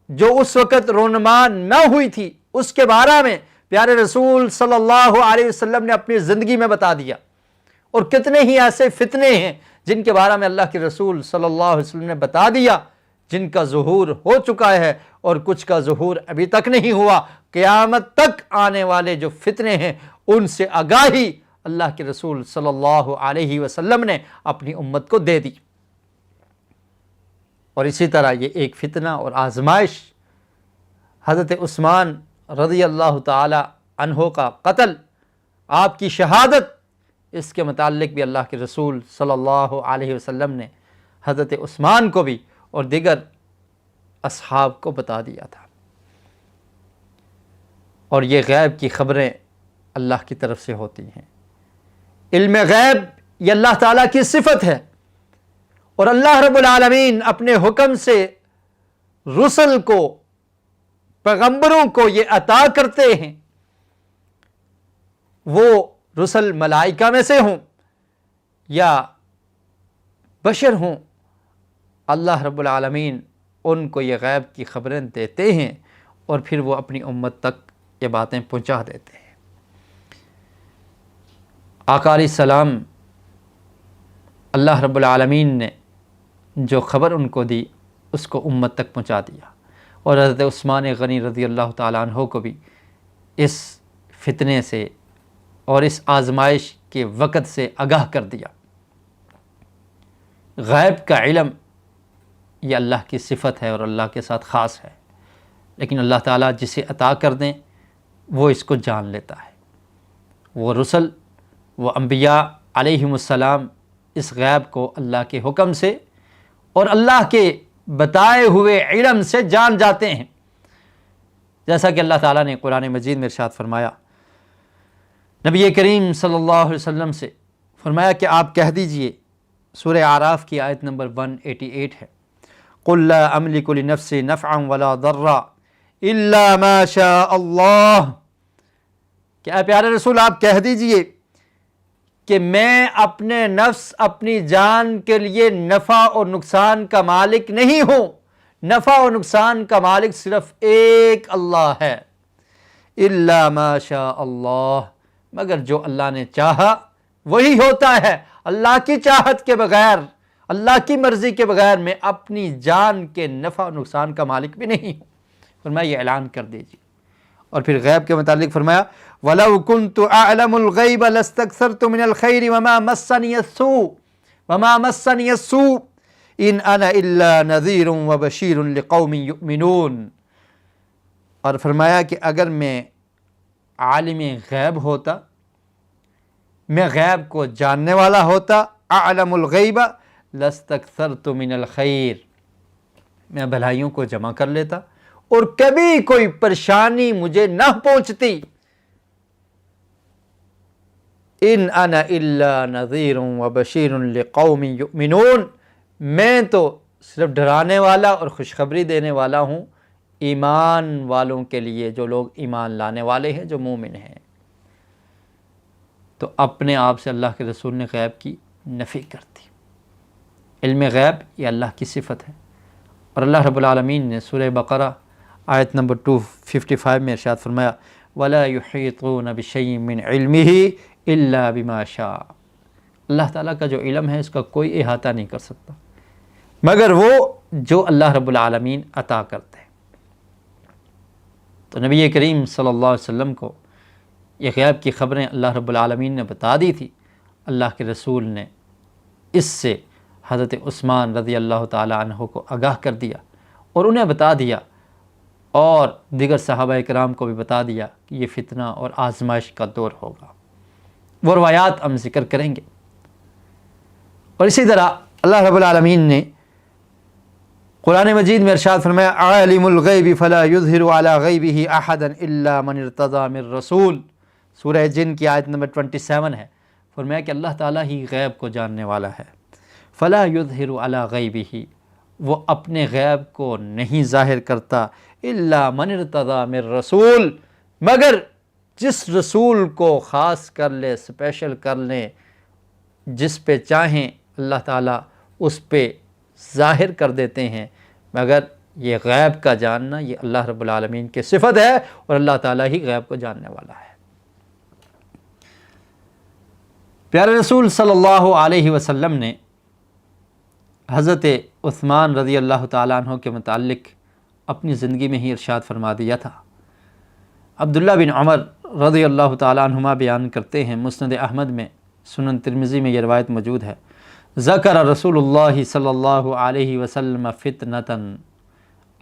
جو اس وقت رونما نہ ہوئی تھی اس کے بارے میں پیارے رسول صلی اللہ علیہ وسلم نے اپنی زندگی میں بتا دیا۔ اور کتنے ہی ایسے فتنے ہیں جن کے بارے میں اللہ کے رسول صلی اللہ علیہ وسلم نے بتا دیا، جن کا ظہور ہو چکا ہے اور کچھ کا ظہور ابھی تک نہیں ہوا۔ قیامت تک آنے والے جو فتنے ہیں ان سے آگاہی اللہ کے رسول صلی اللہ علیہ وسلم نے اپنی امت کو دے دی۔ اور اسی طرح یہ ایک فتنہ اور آزمائش حضرت عثمان رضی اللہ تعالی عنہ کا قتل، آپ کی شہادت، اس کے متعلق بھی اللہ کے رسول صلی اللہ علیہ وسلم نے حضرت عثمان کو بھی اور دیگر اصحاب کو بتا دیا تھا۔ اور یہ غیب کی خبریں اللہ کی طرف سے ہوتی ہیں۔ علم غیب یہ اللہ تعالیٰ کی صفت ہے، اور اللہ رب العالمین اپنے حکم سے رسل کو، پیغمبروں کو یہ عطا کرتے ہیں، وہ رسل ملائکہ میں سے ہوں یا بشر ہوں، اللہ رب العالمین ان کو یہ غیب کی خبریں دیتے ہیں اور پھر وہ اپنی امت تک یہ باتیں پہنچا دیتے ہیں۔ آقا علیہ السلام اللہ رب العالمین نے جو خبر ان کو دی اس کو امت تک پہنچا دیا، اور حضرت عثمان غنی رضی اللہ تعالیٰ عنہ کو بھی اس فتنے سے اور اس آزمائش کے وقت سے آگاہ کر دیا۔ غیب کا علم یہ اللہ کی صفت ہے اور اللہ کے ساتھ خاص ہے، لیکن اللہ تعالیٰ جسے عطا کر دیں وہ اس کو جان لیتا ہے۔ وہ رسل، وہ انبیاء علیہم السلام اس غیب کو اللہ کے حکم سے اور اللہ کے بتائے ہوئے علم سے جان جاتے ہیں، جیسا کہ اللہ تعالیٰ نے قرآن مجید میں ارشاد فرمایا، نبی کریم صلی اللہ علیہ وسلم سے فرمایا کہ آپ کہہ دیجئے، سورہ اعراف کی آیت نمبر 188 ہے، قُلْ لَا أَمْلِكُ لِنَفْسِي نَفْعًا وَلَا ضَرًّا إِلَّا مَا شَاءَ اللَّهُ، کہ اے پیارے رسول آپ کہہ دیجئے کہ میں اپنے نفس، اپنی جان کے لیے نفع اور نقصان کا مالک نہیں ہوں، نفع اور نقصان کا مالک صرف ایک اللہ ہے، الا ما شاء اللہ، مگر جو اللہ نے چاہا وہی ہوتا ہے۔ اللہ کی چاہت کے بغیر، اللہ کی مرضی کے بغیر میں اپنی جان کے نفع اور نقصان کا مالک بھی نہیں ہوں۔ فرمایا یہ اعلان کر دیجیے۔ اور پھر غیب کے متعلق فرمایا وَلَوْ كُنْتُ أَعْلَمُ الْغَيْبَ لَاسْتَكْثَرْتُ مِنَ الْخَيْرِ وَمَا مَسَّنِيَ السُّوءُ إِنْ أَنَا إِلَّا نَذِيرٌ وَبَشِيرٌ لِقَوْمٍ يُؤْمِنُونَ، اور فرمایا کہ اگر میں عالم غیب ہوتا، میں غیب کو جاننے والا ہوتا، اعلم الغیب لاستکثرت من الخیر، میں بھلائیوں کو جمع کر لیتا اور کبھی کوئی پریشانی مجھے نہ پہنچتی۔ ان انا الا نذیر وبشیر لقوم یؤمنون، میں تو صرف ڈرانے والا اور خوشخبری دینے والا ہوں ایمان والوں کے لیے، جو لوگ ایمان لانے والے ہیں، جو مومن ہیں۔ تو اپنے آپ سے اللہ کے رسول نے غیب کی نفی کر دی۔ علم غیب یہ اللہ کی صفت ہے، اور اللہ رب العالمین نے سورہ بقرہ آیت نمبر 255 میں ارشاد فرمایا وَلَا يُحِيطُونَ بِشَيْءٍ مِّنْ عِلْمِهِ إِلَّا بِمَا شَاءَ، اللہ تعالیٰ کا جو علم ہے اس کا کوئی احاطہ نہیں کر سکتا مگر وہ جو اللہ رب العالمین عطا کرتے ہیں۔ تو نبی کریم صلی اللہ علیہ وسلم کو یہ غیب کی خبریں اللہ رب العالمین نے بتا دی تھی۔ اللہ کے رسول نے اس سے حضرت عثمان رضی اللہ تعالی عنہ کو آگاہ کر دیا اور انہیں بتا دیا، اور دیگر صحابہ کرام کو بھی بتا دیا کہ یہ فتنہ اور آزمائش کا دور ہوگا۔ وہ روایات ہم ذکر کریں گے۔ اور اسی طرح اللہ رب العالمین نے قرآن مجید میں ارشاد فرمایا عالم الغیب فلا یظہر علی غیبہ احدا الا من ارتضی من رسول، سورہ جن کی آیت نمبر 27 ہے۔ فرمایا کہ اللہ تعالیٰ ہی غیب کو جاننے والا ہے، فلا یظہر علی غیبہ، وہ اپنے غیب کو نہیں ظاہر کرتا، الا من ارتضی من رسول، مگر جس رسول کو خاص کر لے، اسپیشل کر لیں، جس پہ چاہیں اللہ تعالیٰ اس پہ ظاہر کر دیتے ہیں، مگر یہ غیب کا جاننا یہ اللہ رب العالمین کی صفت ہے، اور اللہ تعالیٰ ہی غیب کو جاننے والا ہے۔ پیارے رسول صلی اللہ علیہ وسلم نے حضرت عثمان رضی اللہ تعالیٰ عنہ کے متعلق اپنی زندگی میں ہی ارشاد فرما دیا تھا۔ عبداللہ بن عمر رضی اللہ تعالیٰ عنہما بیان کرتے ہیں، مسند احمد میں، سنن ترمذی میں یہ روایت موجود ہے، ذکر رسول اللہ صلی اللہ علیہ وسلم فتنتاً،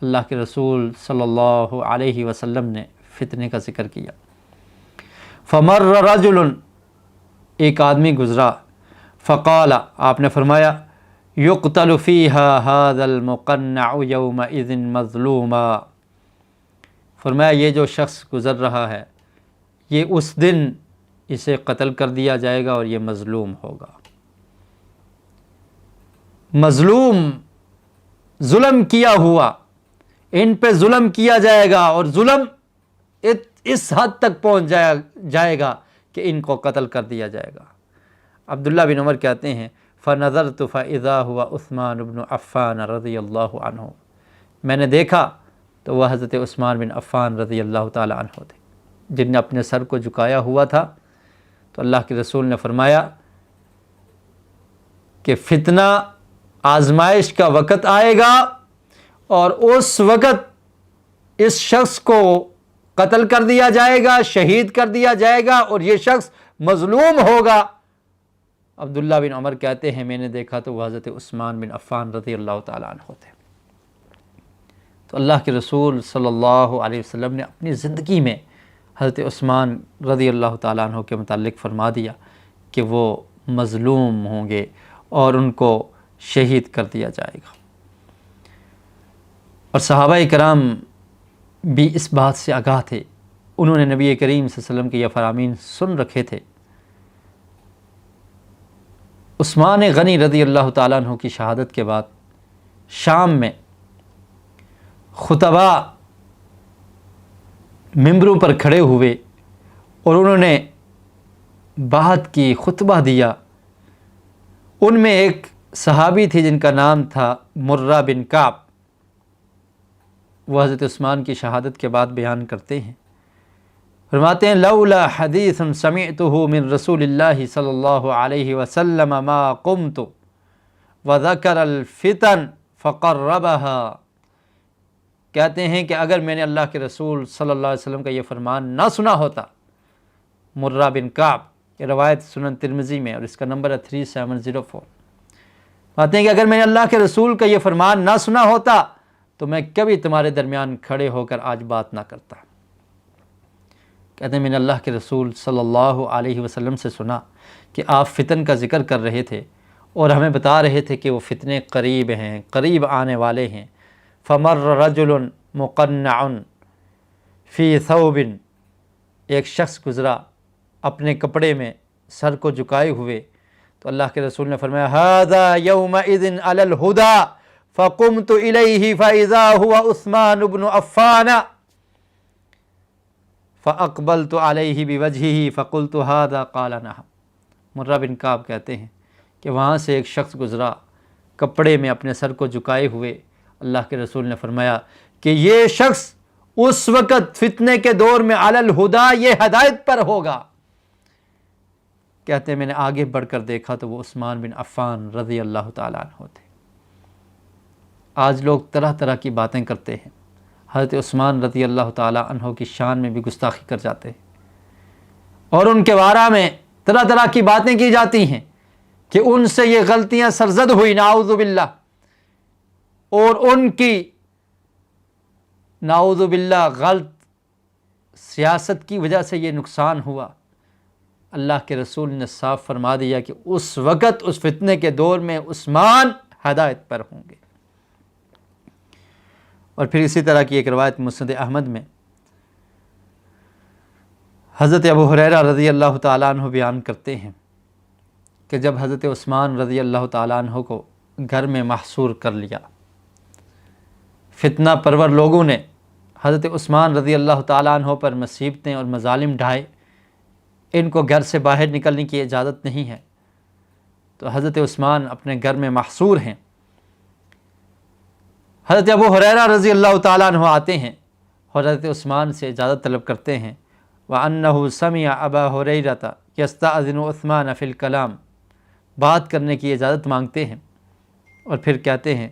اللہ کے رسول صلی اللہ علیہ وسلم نے فتنے کا ذکر کیا۔ فمر رجل، ایک آدمی گزرا، فقال، آپ نے فرمایا، یقتل فیہا ھذا المقنع یومئذ مظلوما، فرمایا یہ جو شخص گزر رہا ہے یہ اس دن اسے قتل کر دیا جائے گا اور یہ مظلوم ہوگا۔ مظلوم، ظلم کیا ہوا، ان پہ ظلم کیا جائے گا، اور ظلم اس حد تک پہنچ جائے گا کہ ان کو قتل کر دیا جائے گا۔ عبداللہ بن عمر کہتے ہیں، فَنَظَرْتُ فَإِذَا هُوَ عثمان بن عفان رضی اللہ عنہ، میں نے دیکھا تو وہ حضرت عثمان بن عفان رضی اللہ تعالیٰ عنہ تھے، جن نے اپنے سر کو جھکایا ہوا تھا۔ تو اللہ کے رسول نے فرمایا کہ فتنہ، آزمائش کا وقت آئے گا، اور اس وقت اس شخص کو قتل کر دیا جائے گا، شہید کر دیا جائے گا، اور یہ شخص مظلوم ہوگا۔ عبداللہ بن عمر کہتے ہیں، میں نے دیکھا تو وہ حضرت عثمان بن عفان رضی اللہ تعالیٰ عنہ تھے۔ تو اللہ کے رسول صلی اللہ علیہ وسلم نے اپنی زندگی میں حضرت عثمان رضی اللہ تعالیٰ عنہ کے متعلق فرما دیا کہ وہ مظلوم ہوں گے اور ان کو شہید کر دیا جائے گا۔ اور صحابہ کرام بھی اس بات سے آگاہ تھے، انہوں نے نبی کریم صلی اللہ علیہ وسلم کے یہ فرامین سن رکھے تھے۔ عثمان غنی رضی اللہ تعالیٰ عنہ کی شہادت کے بعد شام میں خطبہ ممبروں پر کھڑے ہوئے اور انہوں نے بات کی، خطبہ دیا۔ ان میں ایک صحابی تھی جن کا نام تھا مرہ بن کعب، وہ حضرت عثمان کی شہادت کے بعد بیان کرتے ہیں، فرماتے ہیں، لولا حدیث سمعتہ من رسول اللہ صلی اللہ علیہ وسلم ما قمت وذکر الفتن فقربها، کہتے ہیں کہ اگر میں نے اللہ کے رسول صلی اللہ علیہ وسلم کا یہ فرمان نہ سنا ہوتا، مرہ بن کعب، یہ روایت سنن ترمذی میں، اور اس کا نمبر ہے 3704، کہتے ہیں کہ اگر میں نے اللہ کے رسول کا یہ فرمان نہ سنا ہوتا تو میں کبھی تمہارے درمیان کھڑے ہو کر آج بات نہ کرتا۔ کہتے ہیں میں نے اللہ کے رسول صلی اللہ علیہ وسلم سے سنا کہ آپ فتن کا ذکر کر رہے تھے اور ہمیں بتا رہے تھے کہ وہ فتنے قریب ہیں، قریب آنے والے ہیں۔ فمر رجل مقنع فی ثوب، ایک شخص گزرا اپنے کپڑے میں سر کو جھکائے ہوئے، تو اللہ کے رسول نے فرمایا، ھذا یومئذ علی الہدی فقمت الیہ فاذا هو عثمان بن عفان فاقبلت علیہ بوجہہ فقلت ھذا قال نعم۔ مرہ بن کعب کہتے ہیں کہ وہاں سے ایک شخص گزرا کپڑے میں اپنے سر کو جھکائے ہوئے، اللہ کے رسول نے فرمایا کہ یہ شخص اس وقت فتنے کے دور میں علی الہدی، یہ ہدایت پر ہوگا۔ کہتے ہیں میں نے آگے بڑھ کر دیکھا تو وہ عثمان بن عفان رضی اللہ تعالیٰ عنہ تھے۔ آج لوگ طرح طرح کی باتیں کرتے ہیں، حضرت عثمان رضی اللہ تعالیٰ عنہ کی شان میں بھی گستاخی کر جاتے ہیں، اور ان کے بارے میں طرح طرح کی باتیں کی جاتی ہیں کہ ان سے یہ غلطیاں سرزد ہوئی، نعوذ باللہ، اور ان کی نعوذ باللہ غلط سیاست کی وجہ سے یہ نقصان ہوا۔ اللہ کے رسول نے صاف فرما دیا کہ اس وقت، اس فتنے کے دور میں عثمان ہدایت پر ہوں گے۔ اور پھر اسی طرح کی ایک روایت مسند احمد میں حضرت ابو ہریرہ رضی اللہ تعالیٰ عنہ بیان کرتے ہیں کہ جب حضرت عثمان رضی اللہ تعالیٰ عنہ کو گھر میں محصور کر لیا، فتنہ پرور لوگوں نے حضرت عثمان رضی اللہ تعالیٰ عنہ پر مصیبتیں اور مظالم ڈھائے، ان کو گھر سے باہر نکلنے کی اجازت نہیں ہے، تو حضرت عثمان اپنے گھر میں محصور ہیں۔ حضرت ابو ہریرہ رضی اللہ تعالیٰ عنہ آتے ہیں اور حضرت عثمان سے اجازت طلب کرتے ہیں، وَأَنَّهُ سَمِعَ أَبَا هُرَيْرَةَ يَسْتَأْذِنُ عُثْمَانَ فِي الْكَلَامِ، بات کرنے کی اجازت مانگتے ہیں، اور پھر کہتے ہیں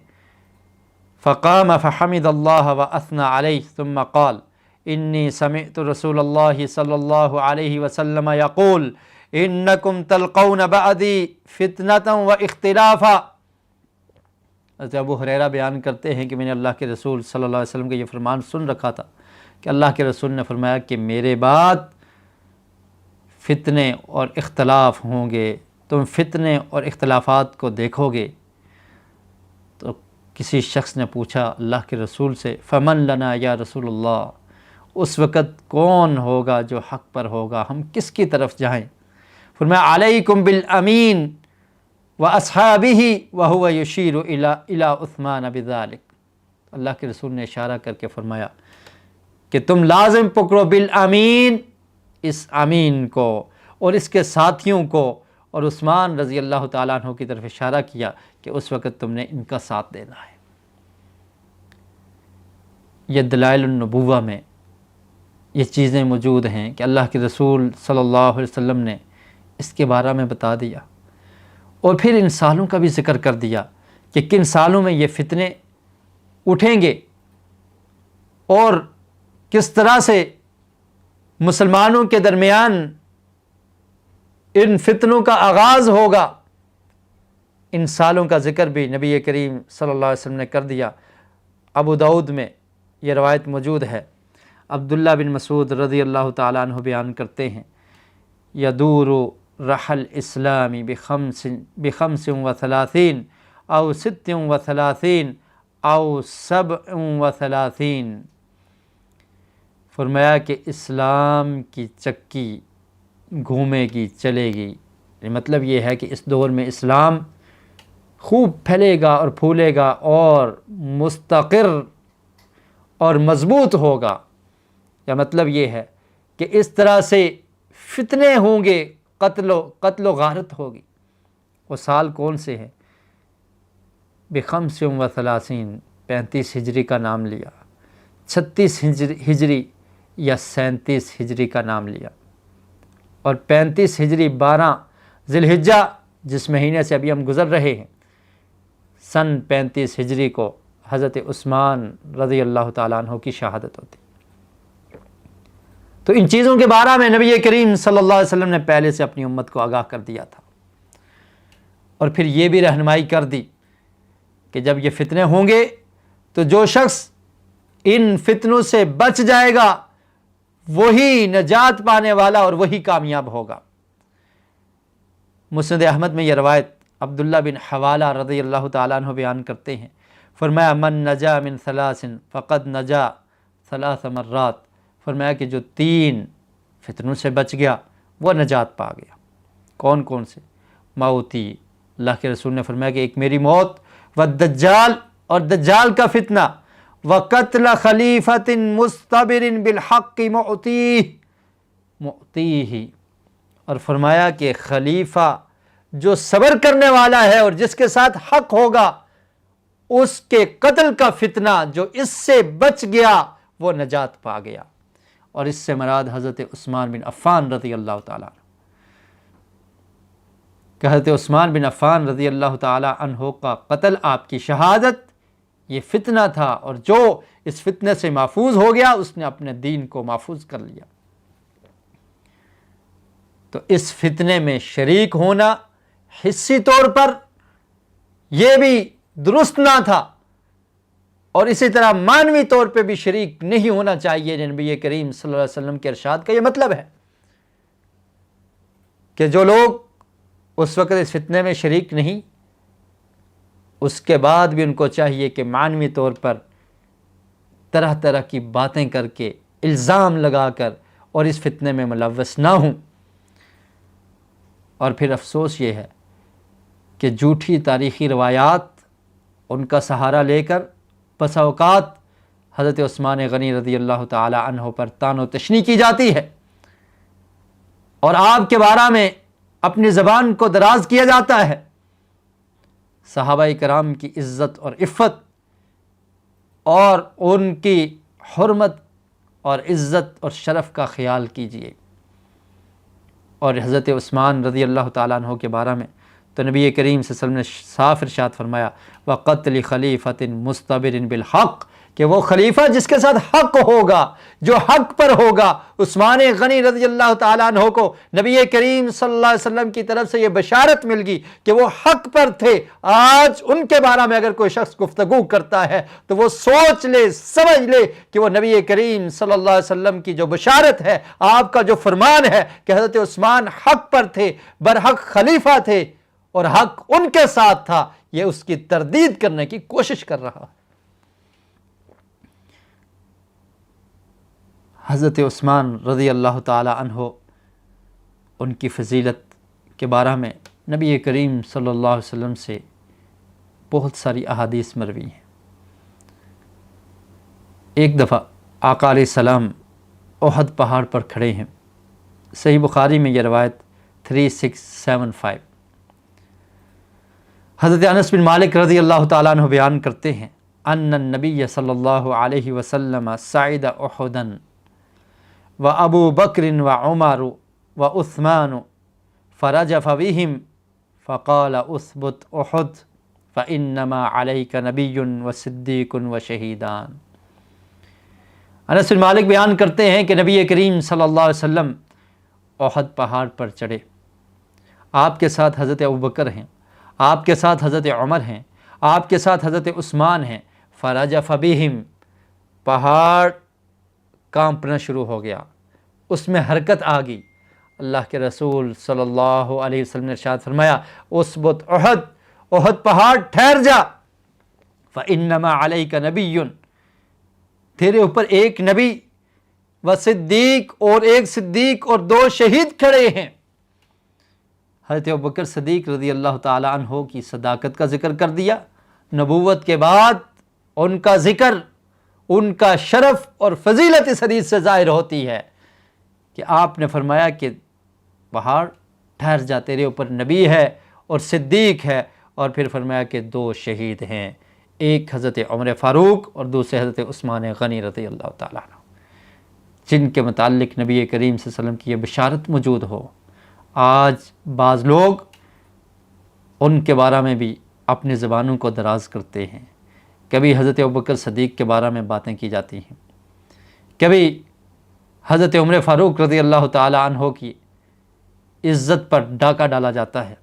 فَقَامَ فَحَمِدَ اللَّهَ وَأَثْنَى عَلَيْهِ ثُمَّ قَالَ إِنِّي سَمِعْتُ رَسُولَ اللَّهِ صَلَّى اللَّهُ عَلَيْهِ وَسَلَّمَ يَقُولُ إِنَّكُمْ تَلْقَوْنَ بَعْدِي فِتْنَةً وَاخْتِلَافًا۔ حضرت ابو ہریرہ بیان کرتے ہیں کہ میں نے اللہ کے رسول صلی اللہ علیہ وسلم کا یہ فرمان سن رکھا تھا کہ اللہ کے رسول نے فرمایا کہ میرے بعد فتنے اور اختلاف ہوں گے، تم فتنے اور اختلافات کو دیکھو گے۔ تو کسی شخص نے پوچھا اللہ کے رسول سے، فمن لنا یا رسول اللہ، اس وقت کون ہوگا جو حق پر ہوگا، ہم کس کی طرف جائیں؟ فرمایا علیکم بالامین وَأَصْحَابِهِ وَهُوَ يُشِيرُ إِلَىٰ عثمان بِذَلِكَ۔ اللہ کے رسول نے اشارہ کر کے فرمایا کہ تم لازم پکڑو بالامین، اس امین کو اور اس کے ساتھیوں کو، اور عثمان رضی اللہ تعالیٰ عنہ کی طرف اشارہ کیا کہ اس وقت تم نے ان کا ساتھ دینا ہے۔ یہ دلائل النبوہ میں یہ چیزیں موجود ہیں کہ اللہ کے رسول صلی اللہ علیہ وسلم نے اس کے بارے میں بتا دیا، اور پھر ان سالوں کا بھی ذکر کر دیا کہ کن سالوں میں یہ فتنے اٹھیں گے اور کس طرح سے مسلمانوں کے درمیان ان فتنوں کا آغاز ہوگا۔ ان سالوں کا ذکر بھی نبی کریم صلی اللہ علیہ وسلم نے کر دیا۔ ابو داؤد میں یہ روایت موجود ہے، عبداللہ بن مسعود رضی اللہ تعالیٰ عنہ بیان کرتے ہیں، یدور رحل اسلامی بخمس و ثلاثین او ست و ثلاثین او سبع و ثلاثین۔ فرمایا کہ اسلام کی چکی گھومے گی، چلے گی، مطلب یہ ہے کہ اس دور میں اسلام خوب پھیلے گا اور پھولے گا اور مستقر اور مضبوط ہوگا۔ یا مطلب یہ ہے کہ اس طرح سے فتنے ہوں گے، قتل و غارت ہوگی۔ وہ سال کون سے ہیں؟ بخمس و ثلاثین، 35 ہجری کا نام لیا، 36 ہجری یا 37 ہجری کا نام لیا، اور 35 ہجری 12 ذی الحجہ جس مہینے سے ابھی ہم گزر رہے ہیں، سن 35 ہجری کو حضرت عثمان رضی اللہ تعالیٰ عنہ کی شہادت ہوتی۔ تو ان چیزوں کے بارے میں نبی کریم صلی اللہ علیہ وسلم نے پہلے سے اپنی امت کو آگاہ کر دیا تھا، اور پھر یہ بھی رہنمائی کر دی کہ جب یہ فتنے ہوں گے تو جو شخص ان فتنوں سے بچ جائے گا وہی نجات پانے والا اور وہی کامیاب ہوگا۔ مسند احمد میں یہ روایت عبداللہ بن حوالہ رضی اللہ تعالیٰ عنہ بیان کرتے ہیں، فرمایا من نجا من ثلاث فقد نجا 3 مرات۔ فرمایا کہ جو 3 فتنوں سے بچ گیا وہ نجات پا گیا۔ کون کون سے؟ موتی، اللہ کے رسول نے فرمایا کہ ایک میری موت، والدجال، اور دجال کا فتنہ، وقتل خلیفۃ مستبر بالحق مؤتیہ، اور فرمایا کہ خلیفہ جو صبر کرنے والا ہے اور جس کے ساتھ حق ہوگا، اس کے قتل کا فتنہ جو اس سے بچ گیا وہ نجات پا گیا۔ اور اس سے مراد حضرت عثمان بن عفان رضی اللہ تعالیٰ عنہ، کہ حضرت عثمان بن عفان رضی اللہ تعالیٰ عنہ کا قتل، آپ کی شہادت، یہ فتنہ تھا، اور جو اس فتنے سے محفوظ ہو گیا اس نے اپنے دین کو محفوظ کر لیا۔ تو اس فتنے میں شریک ہونا حصی طور پر یہ بھی درست نہ تھا، اور اسی طرح معنوی طور پہ بھی شریک نہیں ہونا چاہیے۔ نبی کریم صلی اللہ علیہ وسلم کے ارشاد کا یہ مطلب ہے کہ جو لوگ اس وقت اس فتنے میں شریک نہیں، اس کے بعد بھی ان کو چاہیے کہ معنوی طور پر طرح طرح کی باتیں کر کے، الزام لگا کر، اور اس فتنے میں ملوث نہ ہوں۔ اور پھر افسوس یہ ہے کہ جھوٹی تاریخی روایات ان کا سہارا لے کر بسا اوقات حضرت عثمان غنی رضی اللہ تعالی عنہ پر طعن و تشنیع کی جاتی ہے اور آپ کے بارے میں اپنی زبان کو دراز کیا جاتا ہے، صحابہ کرام کی عزت اور عفت اور ان کی حرمت اور عزت اور شرف کا خیال کیجیے۔ اور حضرت عثمان رضی اللہ تعالیٰ عنہ کے بارے میں تو نبی کریم صلی اللہ علیہ وسلم نے صاف ارشاد فرمایا وَقَتْلِ خَلِيفَةٍ مُسْتَبِرٍ بِالْحَقِّ، کہ وہ خلیفہ جس کے ساتھ حق ہوگا، جو حق پر ہوگا۔ عثمان غنی رضی اللہ تعالیٰ عنہ کو نبی کریم صلی اللہ علیہ وسلم کی طرف سے یہ بشارت مل گئی کہ وہ حق پر تھے۔ آج ان کے بارے میں اگر کوئی شخص گفتگو کرتا ہے تو وہ سوچ لے، سمجھ لے کہ وہ نبی کریم صلی اللہ علیہ وسلم کی جو بشارت ہے، آپ کا جو فرمان ہے کہ حضرت عثمان حق پر تھے، برحق خلیفہ تھے اور حق ان کے ساتھ تھا، یہ اس کی تردید کرنے کی کوشش کر رہا ہے۔ حضرت عثمان رضی اللہ تعالی عنہ، ان کی فضیلت کے بارے میں نبی کریم صلی اللہ علیہ وسلم سے بہت ساری احادیث مروی ہیں۔ ایک دفعہ آقا علیہ السلام احد پہاڑ پر کھڑے ہیں، صحیح بخاری میں یہ روایت 3675۔ حضرت انس بن مالک رضی اللہ تعالیٰ عنہ بیان کرتے ہیں ان النبی صلی اللہ علیہ وسلم صعد احدا وابو بکر وعمر وعثمان فرجف بهم فقال اثبت احد فانما علیک نبی وصدیق وشہیدان۔ انس بن مالک بیان کرتے ہیں کہ نبی کریم صلی اللہ علیہ وسلم احد پہاڑ پر چڑھے، آپ کے ساتھ حضرت ابوبکر ہیں، آپ کے ساتھ حضرت عمر ہیں، آپ کے ساتھ حضرت عثمان ہیں۔ فرجف بهم، پہاڑ کانپنا شروع ہو گیا، اس میں حرکت آ گئی۔ اللہ کے رسول صلی اللہ علیہ وسلم نے ارشاد فرمایا اثبت احد، احد پہاڑ ٹھہر جا، فانما علیک نبی، تیرے اوپر ایک نبی و صدیق، اور ایک صدیق اور دو شہید کھڑے ہیں۔ حضرت ابوبکر صدیق رضی اللہ تعالی عنہ کی صداقت کا ذکر کر دیا۔ نبوت کے بعد ان کا ذکر، ان کا شرف اور فضیلت اس حدیث سے ظاہر ہوتی ہے کہ آپ نے فرمایا کہ پہاڑ ٹھہر جا، تیرے اوپر نبی ہے اور صدیق ہے، اور پھر فرمایا کہ دو شہید ہیں، ایک حضرت عمر فاروق اور دوسرے حضرت عثمان غنی رضی اللہ تعالیٰ عنہ، جن کے متعلق نبی کریم صلی اللہ علیہ وسلم کی یہ بشارت موجود ہو۔ آج بعض لوگ ان کے بارے میں بھی اپنی زبانوں کو دراز کرتے ہیں، کبھی حضرت ابوبکر صدیق کے بارے میں باتیں کی جاتی ہیں، کبھی حضرت عمر فاروق رضی اللہ تعالی عنہ کی عزت پر ڈاکہ ڈالا جاتا ہے،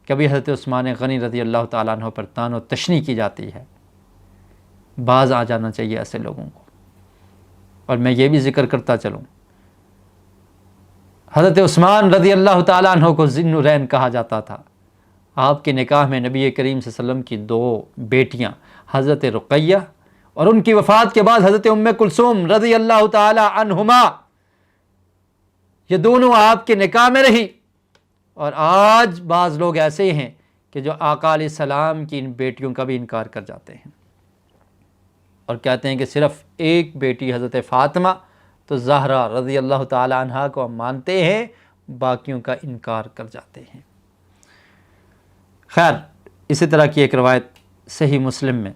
کبھی حضرت عثمان غنی رضی اللہ تعالی عنہ پر طعن و تشنیع کی جاتی ہے۔ باز آ جانا چاہیے ایسے لوگوں کو۔ اور میں یہ بھی ذکر کرتا چلوں، حضرت عثمان رضی اللہ تعالیٰ عنہ کو ذی النورین کہا جاتا تھا۔ آپ کے نکاح میں نبی کریم صلی اللہ علیہ وسلم کی دو بیٹیاں حضرت رقیہ اور ان کی وفات کے بعد حضرت ام کلثوم رضی اللہ تعالیٰ عنہما، یہ دونوں آپ کے نکاح میں رہی۔ اور آج بعض لوگ ایسے ہیں کہ جو آقا علیہ السلام کی ان بیٹیوں کا بھی انکار کر جاتے ہیں اور کہتے ہیں کہ صرف ایک بیٹی حضرت فاطمہ تو زہرا رضی اللہ تعالی عنہا کو ہم مانتے ہیں، باقیوں کا انکار کر جاتے ہیں۔ خیر، اسی طرح کی ایک روایت صحیح مسلم میں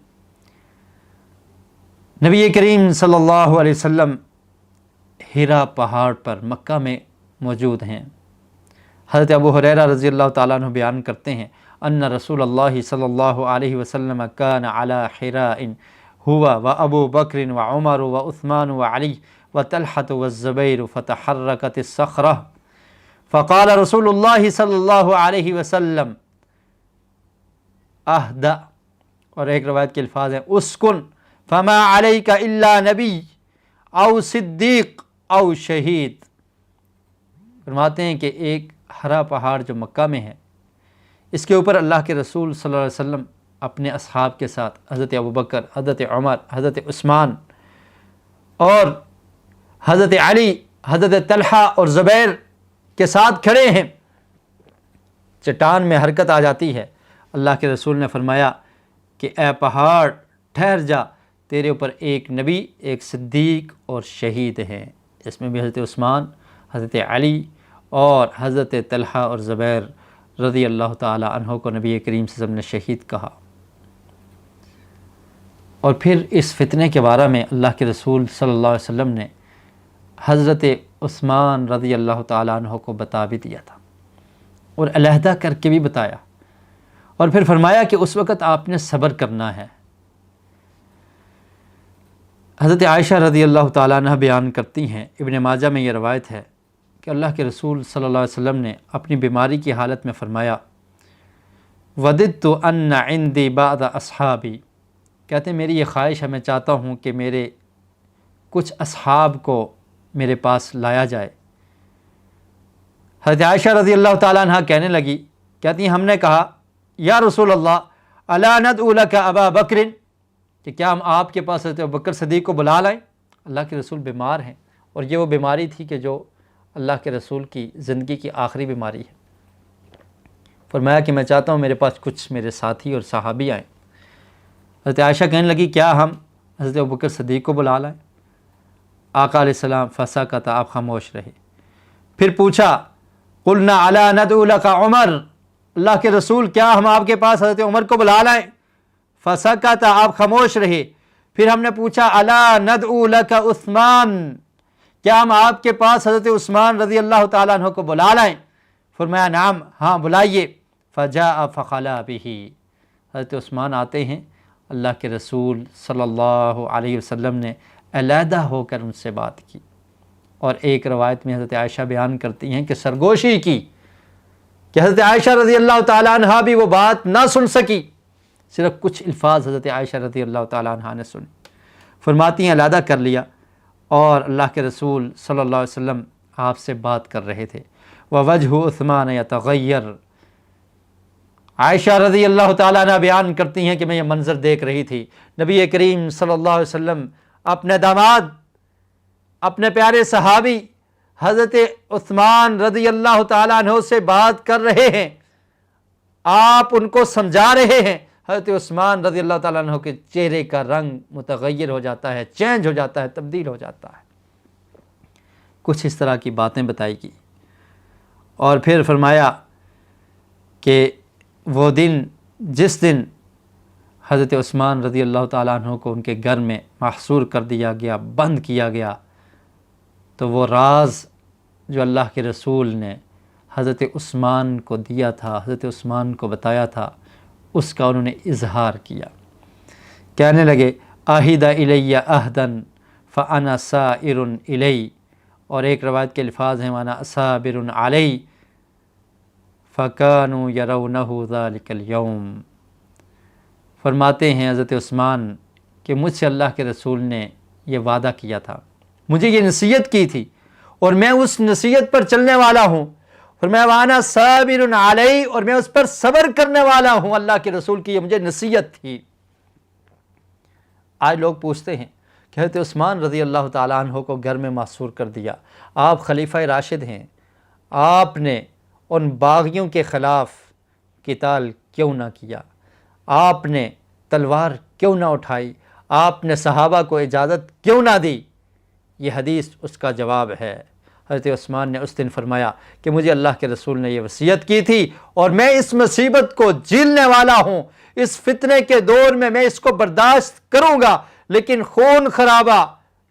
نبی کریم صلی اللہ علیہ وسلم ہیرا پہاڑ پر مکہ میں موجود ہیں۔ حضرت ابو ہریرہ رضی اللہ تعالیٰ عنہ بیان کرتے ہیں ان رسول اللہ صلی اللہ علیہ وسلم کان علی حراء ہوا و ابو بکر و عمر و عثمان و علی وطلحة والزبير فتحركت الصخرة فقال رسول الله صلی اللہ علیہ وسلم اہدأ، اور ایک روایت کے الفاظ ہیں اسکن فما علیک الا نبی او صدیق او شہید۔ فرماتے ہیں کہ ایک ہرا پہاڑ جو مکہ میں ہے، اس کے اوپر اللہ کے رسول صلی اللہ علیہ وسلم اپنے اصحاب کے ساتھ حضرت ابوبکر، حضرت عمر، حضرت عثمان اور حضرت علی، حضرت طلحہ اور زبیر کے ساتھ کھڑے ہیں۔ چٹان میں حرکت آ جاتی ہے، اللہ کے رسول نے فرمایا کہ اے پہاڑ ٹھہر جا، تیرے اوپر ایک نبی، ایک صدیق اور شہید ہیں۔ اس میں بھی حضرت عثمان، حضرت علی اور حضرت طلحہ اور زبیر رضی اللہ تعالی عنہ کو نبی کریم صلی اللہ علیہ وسلم نے شہید کہا۔ اور پھر اس فتنے کے بارے میں اللہ کے رسول صلی اللہ علیہ وسلم نے حضرت عثمان رضی اللہ تعالیٰ عنہ کو بتا بھی دیا تھا اور علیحدہ کر کے بھی بتایا، اور پھر فرمایا کہ اس وقت آپ نے صبر کرنا ہے۔ حضرت عائشہ رضی اللہ تعالیٰ عنہ بیان کرتی ہیں، ابن ماجہ میں یہ روایت ہے کہ اللہ کے رسول صلی اللہ علیہ وسلم نے اپنی بیماری کی حالت میں فرمایا، وَدِدْتُ أَنَّ عِنْدِي بَعْضَ أَصْحَابِي، کہتے ہیں میری یہ خواہش ہے، میں چاہتا ہوں کہ میرے کچھ اصحاب کو میرے پاس لایا جائے۔ حضرت عائشہ رضی اللہ تعالیٰ عنہ کہنے لگی، کہتی ہیں ہم نے کہا یا رسول اللہ الا ندعو لک ابا بکر، کہ کیا ہم آپ کے پاس حضرت ابوبکر صدیق کو بلا لائیں؟ اللہ کے رسول بیمار ہیں، اور یہ وہ بیماری تھی کہ جو اللہ کے رسول کی زندگی کی آخری بیماری ہے۔ فرمایا کہ میں چاہتا ہوں میرے پاس کچھ میرے ساتھی اور صحابی آئیں۔ حضرت عائشہ کہنے لگی کیا ہم حضرت ابوبکر صدیق کو بلا لائیں؟ آقا علیہ السلام فسکت، آپ خاموش رہے۔ پھر پوچھا قلنا الا ندعو لک عمر، اللہ کے رسول کیا ہم آپ کے پاس حضرت عمر کو بلا لائیں؟ فسکت، آپ خاموش رہے۔ پھر ہم نے پوچھا الا ندعو لک عثمان، کیا ہم آپ کے پاس حضرت عثمان رضی اللہ تعالیٰ عنہ کو بلا لائیں؟ فرمایا نعم، ہاں بلائیے۔ فجاء فخلا بہ، حضرت عثمان آتے ہیں، اللہ کے رسول صلی اللہ علیہ وسلم نے علیحدہ ہو کر ان سے بات کی، اور ایک روایت میں حضرت عائشہ بیان کرتی ہیں کہ سرگوشی کی کہ حضرت عائشہ رضی اللہ تعالیٰ عنہ بھی وہ بات نہ سن سکی، صرف کچھ الفاظ حضرت عائشہ رضی اللہ تعالیٰ عنہ نے سنے۔ فرماتی ہیں علیحدہ کر لیا، اور اللہ کے رسول صلی اللہ علیہ وسلم آپ سے بات کر رہے تھے۔ وَوَجْهُ عثمان يَتَغَيَّرُ، عائشہ رضی اللہ تعالیٰ عنہ بیان کرتی ہیں کہ میں یہ منظر دیکھ رہی تھی، نبی کریم صلی اللہ علیہ وسلم اپنے داماد، اپنے پیارے صحابی حضرت عثمان رضی اللہ تعالیٰ عنہ سے بات کر رہے ہیں، آپ ان کو سمجھا رہے ہیں۔ حضرت عثمان رضی اللہ تعالیٰ عنہ کے چہرے کا رنگ متغیر ہو جاتا ہے، چینج ہو جاتا ہے، تبدیل ہو جاتا ہے۔ کچھ اس طرح کی باتیں بتائی گی، اور پھر فرمایا کہ وہ دن، جس دن حضرت عثمان رضی اللہ تعالیٰ عنہ کو ان کے گھر میں محصور کر دیا گیا، بند کیا گیا، تو وہ راز جو اللہ کے رسول نے حضرت عثمان کو دیا تھا، حضرت عثمان کو بتایا تھا، اس کا انہوں نے اظہار کیا۔ کہنے لگے عہد الی عہدا فانا سائر الی، اور ایک روایت کے الفاظ ہیں وانا صابر علی فکانوا یرونہ ذلک اليوم۔ فرماتے ہیں حضرت عثمان کہ مجھ سے اللہ کے رسول نے یہ وعدہ کیا تھا، مجھے یہ نصیحت کی تھی، اور میں اس نصیحت پر چلنے والا ہوں، فرمایا وانا صابر علی، اور میں اس پر صبر کرنے والا ہوں۔ اللہ کے رسول کی یہ مجھے نصیحت تھی۔ آج لوگ پوچھتے ہیں کہ حضرت عثمان رضی اللہ تعالیٰ عنہ کو گھر میں محصور کر دیا، آپ خلیفہ راشد ہیں، آپ نے ان باغیوں کے خلاف قتال کیوں نہ کیا؟ آپ نے تلوار کیوں نہ اٹھائی؟ آپ نے صحابہ کو اجازت کیوں نہ دی؟ یہ حدیث اس کا جواب ہے۔ حضرت عثمان نے اس دن فرمایا کہ مجھے اللہ کے رسول نے یہ وصیت کی تھی، اور میں اس مصیبت کو جھیلنے والا ہوں، اس فتنے کے دور میں اس کو برداشت کروں گا، لیکن خون خرابہ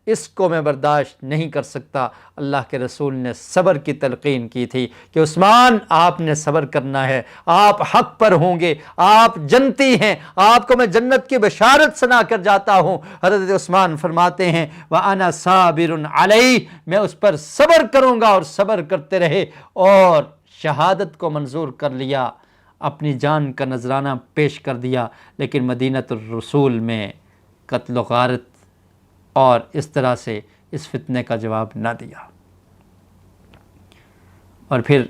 اس کو میں برداشت نہیں کر سکتا۔ اللہ کے رسول نے صبر کی تلقین کی تھی کہ عثمان آپ نے صبر کرنا ہے، آپ حق پر ہوں گے، آپ جنتی ہیں، آپ کو میں جنت کی بشارت سنا کر جاتا ہوں۔ حضرت عثمان فرماتے ہیں وَأَنَا صَابِرٌ عَلَيْهِ، میں اس پر صبر کروں گا، اور صبر کرتے رہے، اور شہادت کو منظور کر لیا، اپنی جان کا نذرانہ پیش کر دیا، لیکن مدینۃ الرسول میں قتل و غارت اور اس طرح سے اس فتنے کا جواب نہ دیا۔ اور پھر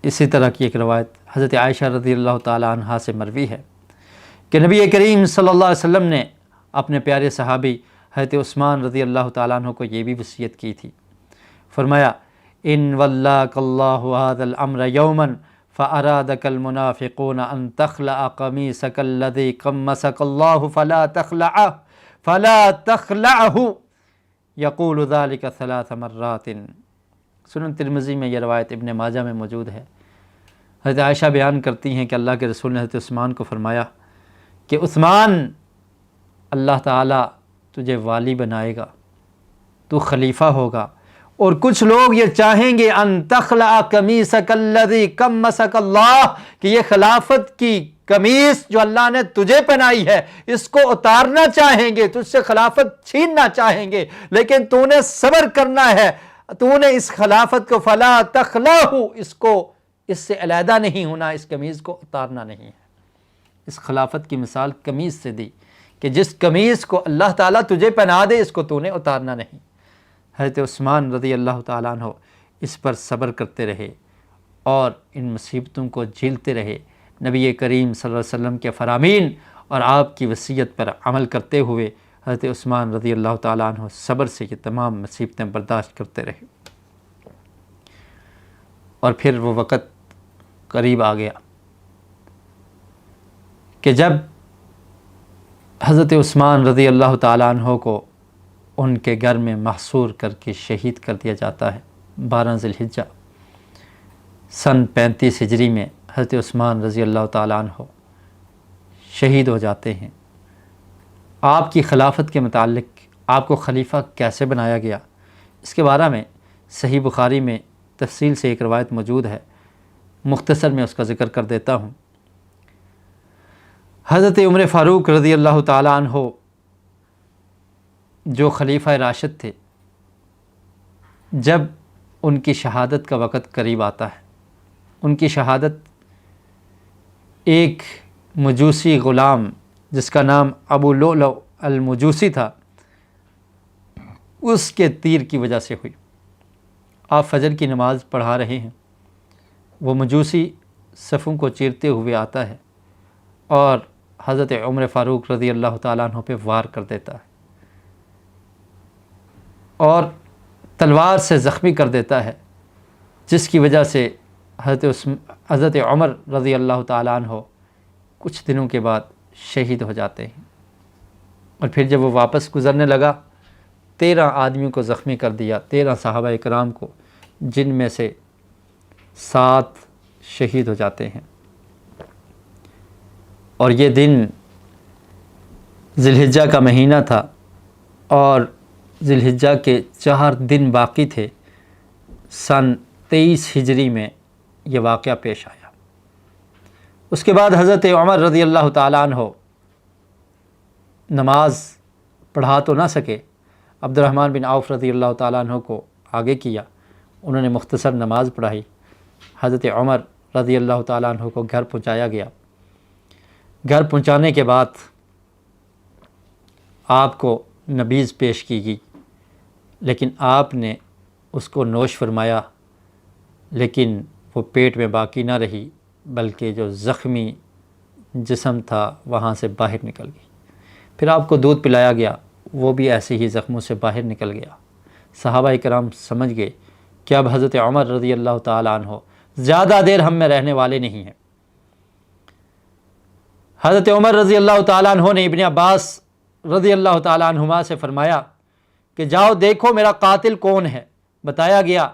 اسی طرح کی ایک روایت حضرت عائشہ رضی اللہ تعالیٰ عنہا سے مروی ہے کہ نبی کریم صلی اللہ علیہ وسلم نے اپنے پیارے صحابی حضرت عثمان رضی اللہ تعالیٰ عنہ کو یہ بھی وصیت کی تھی۔ فرمایا ان ولاک اللہ ھذا الامر یوما فارادک المنافقون ان تخلع قمیصک الذی قمصک اللہ فلا تخلعہ فلا تخلعه یقول ذلك 3 مرات۔ سنن ترمذی میں یہ روایت ابن ماجہ میں موجود ہے۔ حضرت عائشہ بیان کرتی ہیں کہ اللہ کے رسول نے حضرت عثمان کو فرمایا کہ عثمان، اللہ تعالیٰ تجھے والی بنائے گا، تو خلیفہ ہوگا، اور کچھ لوگ یہ چاہیں گے ان تخلع قمیصک الذی کمسک اللہ، کہ یہ خلافت کی قمیص جو اللہ نے تجھے پہنائی ہے اس کو اتارنا چاہیں گے، تجھ سے خلافت چھیننا چاہیں گے، لیکن تو نے صبر کرنا ہے، تو نے اس خلافت کو فلا تخلعہ، اس سے علیحدہ نہیں ہونا، اس قمیص کو اتارنا نہیں ہے۔ اس خلافت کی مثال قمیص سے دی کہ جس قمیص کو اللہ تعالیٰ تجھے پہنا دے اس کو تو نے اتارنا نہیں۔ حضرت عثمان رضی اللہ تعالیٰ عنہ اس پر صبر کرتے رہے اور ان مصیبتوں کو جھیلتے رہے، نبی کریم صلی اللہ علیہ وسلم کے فرامین اور آپ کی وصیت پر عمل کرتے ہوئے حضرت عثمان رضی اللہ تعالیٰ عنہ صبر سے یہ تمام مصیبتیں برداشت کرتے رہے۔ اور پھر وہ وقت قریب آ گیا کہ جب حضرت عثمان رضی اللہ تعالیٰ عنہ کو ان کے گھر میں محصور کر کے شہید کر دیا جاتا ہے۔ 12 ذی الحجہ سن 35 ہجری میں حضرت عثمان رضی اللہ تعالیٰ عنہ شہید ہو جاتے ہیں۔ آپ کی خلافت کے متعلق آپ کو خلیفہ کیسے بنایا گیا، اس کے بارے میں صحیح بخاری میں تفصیل سے ایک روایت موجود ہے، مختصر میں اس کا ذکر کر دیتا ہوں۔ حضرت عمر فاروق رضی اللہ تعالیٰ عنہ جو خلیفہ راشد تھے، جب ان کی شہادت کا وقت قریب آتا ہے، ان کی شہادت ایک مجوسی غلام جس کا نام ابو لؤلؤ المجوسی تھا، اس کے تیر کی وجہ سے ہوئی۔ آپ فجر کی نماز پڑھا رہے ہیں، وہ مجوسی صفوں کو چیرتے ہوئے آتا ہے اور حضرت عمر فاروق رضی اللہ تعالیٰ عنہ پہ وار کر دیتا ہے اور تلوار سے زخمی کر دیتا ہے، جس کی وجہ سے حضرت عمر رضی اللہ تعالیٰ عنہ کچھ دنوں کے بعد شہید ہو جاتے ہیں۔ اور پھر جب وہ واپس گزرنے لگا، 13 آدمیوں کو زخمی کر دیا، 13 صحابہ اکرام کو، جن میں سے 7 شہید ہو جاتے ہیں۔ اور یہ دن ذی الحجہ کا مہینہ تھا اور ذی الحجہ کے 4 دن باقی تھے۔ سن 23 ہجری میں یہ واقعہ پیش آیا۔ اس کے بعد حضرت عمر رضی اللہ تعالیٰ عنہ نماز پڑھا تو نہ سکے، عبد الرحمن بن عوف رضی اللہ تعالیٰ عنہ کو آگے کیا، انہوں نے مختصر نماز پڑھائی۔ حضرت عمر رضی اللہ تعالیٰ عنہ کو گھر پہنچایا گیا۔ گھر پہنچانے کے بعد آپ کو نبیذ پیش کی گئی، لیکن آپ نے اس کو نوش فرمایا، لیکن وہ پیٹ میں باقی نہ رہی، بلکہ جو زخمی جسم تھا وہاں سے باہر نکل گئی۔ پھر آپ کو دودھ پلایا گیا، وہ بھی ایسے ہی زخموں سے باہر نکل گیا۔ صحابہ اکرام سمجھ گئے کہ اب حضرت عمر رضی اللہ تعالیٰ عنہ زیادہ دیر ہم میں رہنے والے نہیں ہیں۔ حضرت عمر رضی اللہ تعالیٰ عنہ نے ابن عباس رضی اللہ تعالیٰ عنہما سے فرمایا کہ جاؤ دیکھو میرا قاتل کون ہے۔ بتایا گیا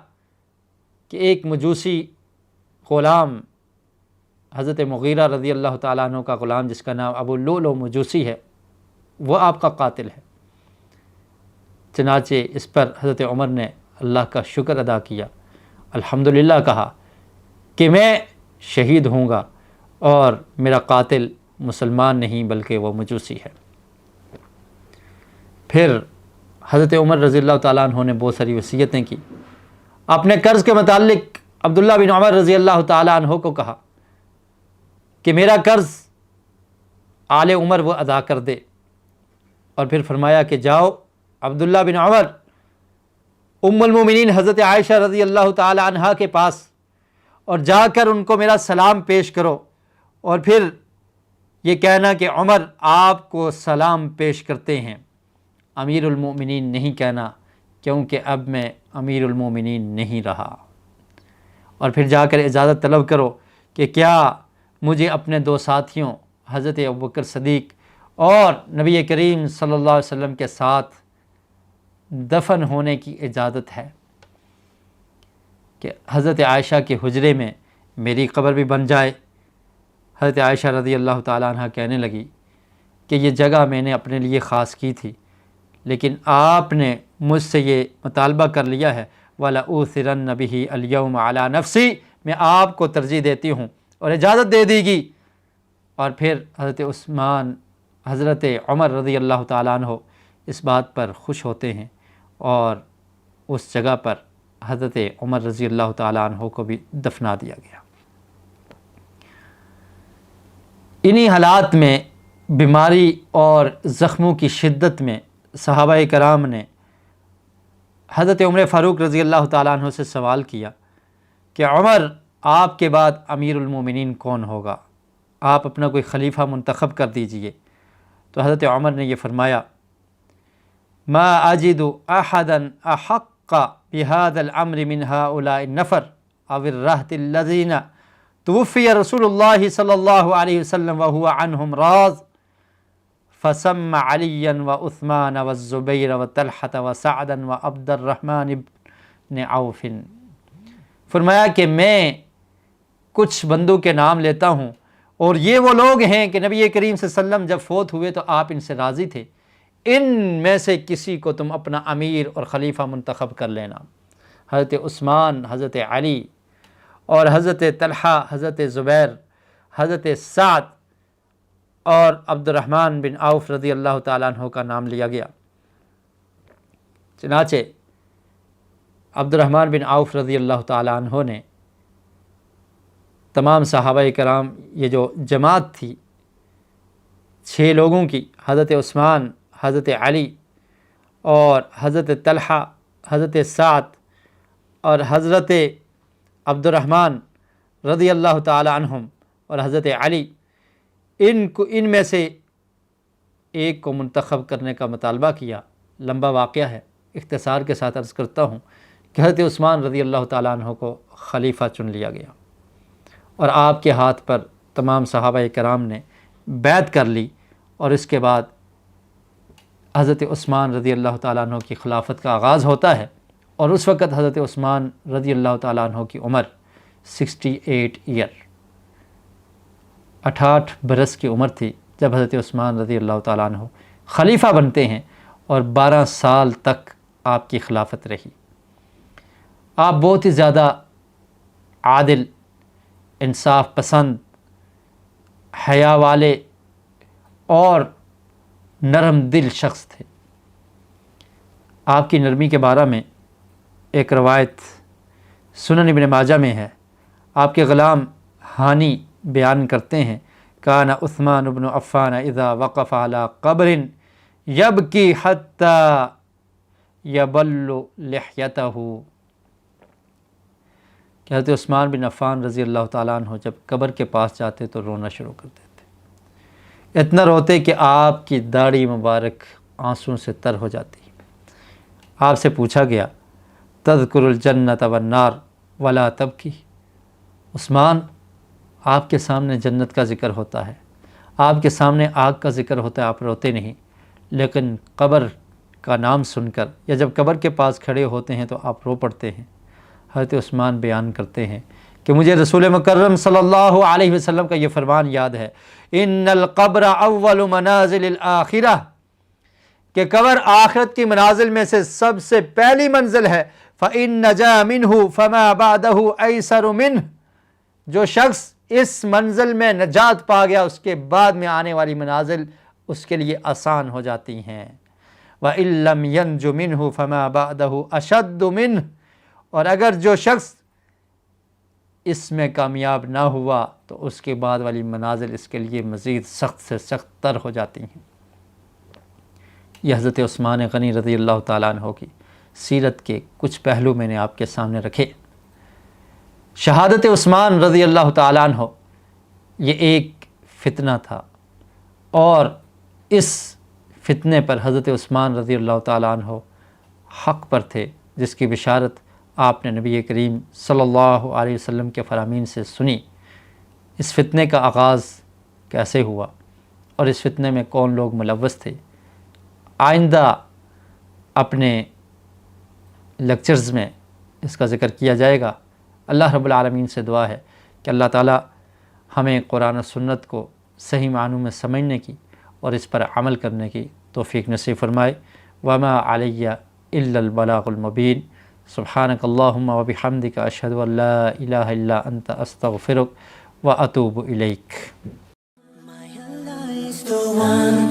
کہ ایک مجوسی غلام، حضرت مغیرہ رضی اللہ تعالیٰ عنہ کا غلام جس کا نام ابو لؤلؤ مجوسی ہے، وہ آپ کا قاتل ہے۔ چنانچہ اس پر حضرت عمر نے اللہ کا شکر ادا کیا، الحمدللہ کہا کہ میں شہید ہوں گا اور میرا قاتل مسلمان نہیں بلکہ وہ مجوسی ہے۔ پھر حضرت عمر رضی اللہ تعالیٰ عنہ نے بہت ساری وصیتیں کی۔ اپنے قرض کے متعلق عبداللہ بن عمر رضی اللہ تعالیٰ عنہ کو کہا کہ میرا قرض آل عمر وہ ادا کر دے، اور پھر فرمایا کہ جاؤ عبداللہ بن عمر ام المومنین حضرت عائشہ رضی اللہ تعالی عنہا کے پاس اور جا کر ان کو میرا سلام پیش کرو، اور پھر یہ کہنا کہ عمر آپ کو سلام پیش کرتے ہیں، امیر المومنین نہیں کہنا، کیونکہ اب میں امیر المومنین نہیں رہا۔ اور پھر جا کر اجازت طلب کرو کہ کیا مجھے اپنے 2 ساتھیوں حضرت ابوبکر صدیق اور نبی کریم صلی اللہ علیہ وسلم کے ساتھ دفن ہونے کی اجازت ہے کہ حضرت عائشہ کے حجرے میں میری قبر بھی بن جائے۔ حضرت عائشہ رضی اللہ تعالیٰ عنہ کہنے لگی کہ یہ جگہ میں نے اپنے لیے خاص کی تھی، لیکن آپ نے مجھ سے یہ مطالبہ کر لیا ہے، وَلَأُوثِرَنَّ بِهِ الْيَوْمَ عَلَى نَفْسِي، میں آپ کو ترجیح دیتی ہوں اور اجازت دے دی گی۔ اور پھر حضرت عمر رضی اللہ تعالیٰ عنہ اس بات پر خوش ہوتے ہیں اور اس جگہ پر حضرت عمر رضی اللہ تعالیٰ عنہ کو بھی دفنا دیا گیا۔ انہی حالات میں، بیماری اور زخموں کی شدت میں، صحابہ کرام نے حضرت عمر فاروق رضی اللہ تعالیٰ عنہ سے سوال کیا کہ عمر، آپ کے بعد امیر المومنین کون ہوگا؟ آپ اپنا کوئی خلیفہ منتخب کر دیجئے۔ تو حضرت عمر نے یہ فرمایا، ما اجد احدا احق بهذا الامر من هؤلاء النفر او الرهط الذين توفي رسول الله صلى الله عليه وسلم وهو عنهم راض، فسمى عليا وعثمان والزبير وطلحة وسعدا وعبد الرحمن بن عوف۔ فرمایا کہ میں کچھ بندوں کے نام لیتا ہوں، اور یہ وہ لوگ ہیں کہ نبی کریم صلی اللہ علیہ وسلم جب فوت ہوئے تو آپ ان سے راضی تھے، ان میں سے کسی کو تم اپنا امیر اور خلیفہ منتخب کر لینا۔ حضرت عثمان، حضرت علی اور حضرت طلحہ، حضرت زبیر، حضرت سعد اور عبد الرحمن بن عوف رضی اللہ تعالیٰ عنہ کا نام لیا گیا۔ چنانچہ عبد الرحمن بن عوف رضی اللہ تعالیٰ عنہ نے تمام صحابہ کرام، یہ جو جماعت تھی 6 لوگوں کی، حضرت عثمان، حضرت علی اور حضرت طلحہ، حضرت سعد اور حضرت عبد الرحمن رضی اللہ تعالی عنہم اور حضرت علی، ان میں سے ایک کو منتخب کرنے کا مطالبہ کیا۔ لمبا واقعہ ہے، اختصار کے ساتھ عرض کرتا ہوں کہ حضرت عثمان رضی اللہ تعالیٰ عنہ کو خلیفہ چن لیا گیا، اور آپ کے ہاتھ پر تمام صحابہ کرام نے بیعت کر لی، اور اس کے بعد حضرت عثمان رضی اللہ تعالیٰ عنہ کی خلافت کا آغاز ہوتا ہے، اور اس وقت حضرت عثمان رضی اللہ تعالیٰ عنہ کی عمر 68 ایئر، 68 برس کی عمر تھی جب حضرت عثمان رضی اللہ تعالیٰ عنہ خلیفہ بنتے ہیں، اور 12 سال تک آپ کی خلافت رہی۔ آپ بہت ہی زیادہ عادل، انصاف پسند، حیا والے اور نرم دل شخص تھے۔ آپ کی نرمی کے بارے میں ایک روایت سنن ابن ماجہ میں ہے، آپ کے غلام ہانی بیان کرتے ہیں، کان عثمان بن عفان اذا وقف علی قبر یبکی حتی یبل لحیتہ، کہ حضرت عثمان بن عفان رضی اللہ تعالیٰ عنہ جب قبر کے پاس جاتے تو رونا شروع کر دیتے، اتنا روتے کہ آپ کی داڑھی مبارک آنسوں سے تر ہو جاتی۔ آپ سے پوچھا گیا، تذکر الجنت والنار ولا تبکی، عثمان آپ کے سامنے جنت کا ذکر ہوتا ہے، آپ کے سامنے آگ کا ذکر ہوتا ہے، آپ روتے نہیں، لیکن قبر کا نام سن کر یا جب قبر کے پاس کھڑے ہوتے ہیں تو آپ رو پڑتے ہیں۔ حضرت عثمان بیان کرتے ہیں کہ مجھے رسول مکرم صلی اللہ علیہ وسلم کا یہ فرمان یاد ہے، ان القبر اول منازل الاخرہ، کہ قبر آخرت کی منازل میں سے سب سے پہلی منزل ہے، فإن نجا منہ فما بعدہ ایسر منہ، جو شخص اس منزل میں نجات پا گیا اس کے بعد میں آنے والی منازل اس کے لیے آسان ہو جاتی ہیں۔ وإن لم ینج منہ فما بعدہ اشد منہ، اور اگر جو شخص اس میں کامیاب نہ ہوا تو اس کے بعد والی منازل اس کے لیے مزید سخت سے سخت تر ہو جاتی ہیں۔ یہ حضرت عثمان غنی رضی اللہ تعالیٰ عنہ کی سیرت کے کچھ پہلو میں نے آپ کے سامنے رکھے۔ شہادت عثمان رضی اللہ تعالیٰ عنہ یہ ایک فتنہ تھا، اور اس فتنے پر حضرت عثمان رضی اللہ تعالیٰ عنہ حق پر تھے، جس کی بشارت آپ نے نبی کریم صلی اللہ علیہ وسلم کے فرامین سے سنی۔ اس فتنے کا آغاز کیسے ہوا اور اس فتنے میں کون لوگ ملوث تھے. آئندہ اپنے لیکچرز میں اس کا ذکر کیا جائے گا. اللہ رب العالمین سے دعا ہے کہ اللہ تعالی ہمیں قرآن و سنت کو صحیح معنوں میں سمجھنے کی اور اس پر عمل کرنے کی توفیق نصیب فرمائے. وما علیہ الا البلاغ المبین. سبحانک اللہم و بحمدک اشہد ان لا الہ الا انت استغفرک و اتوب الیک. The one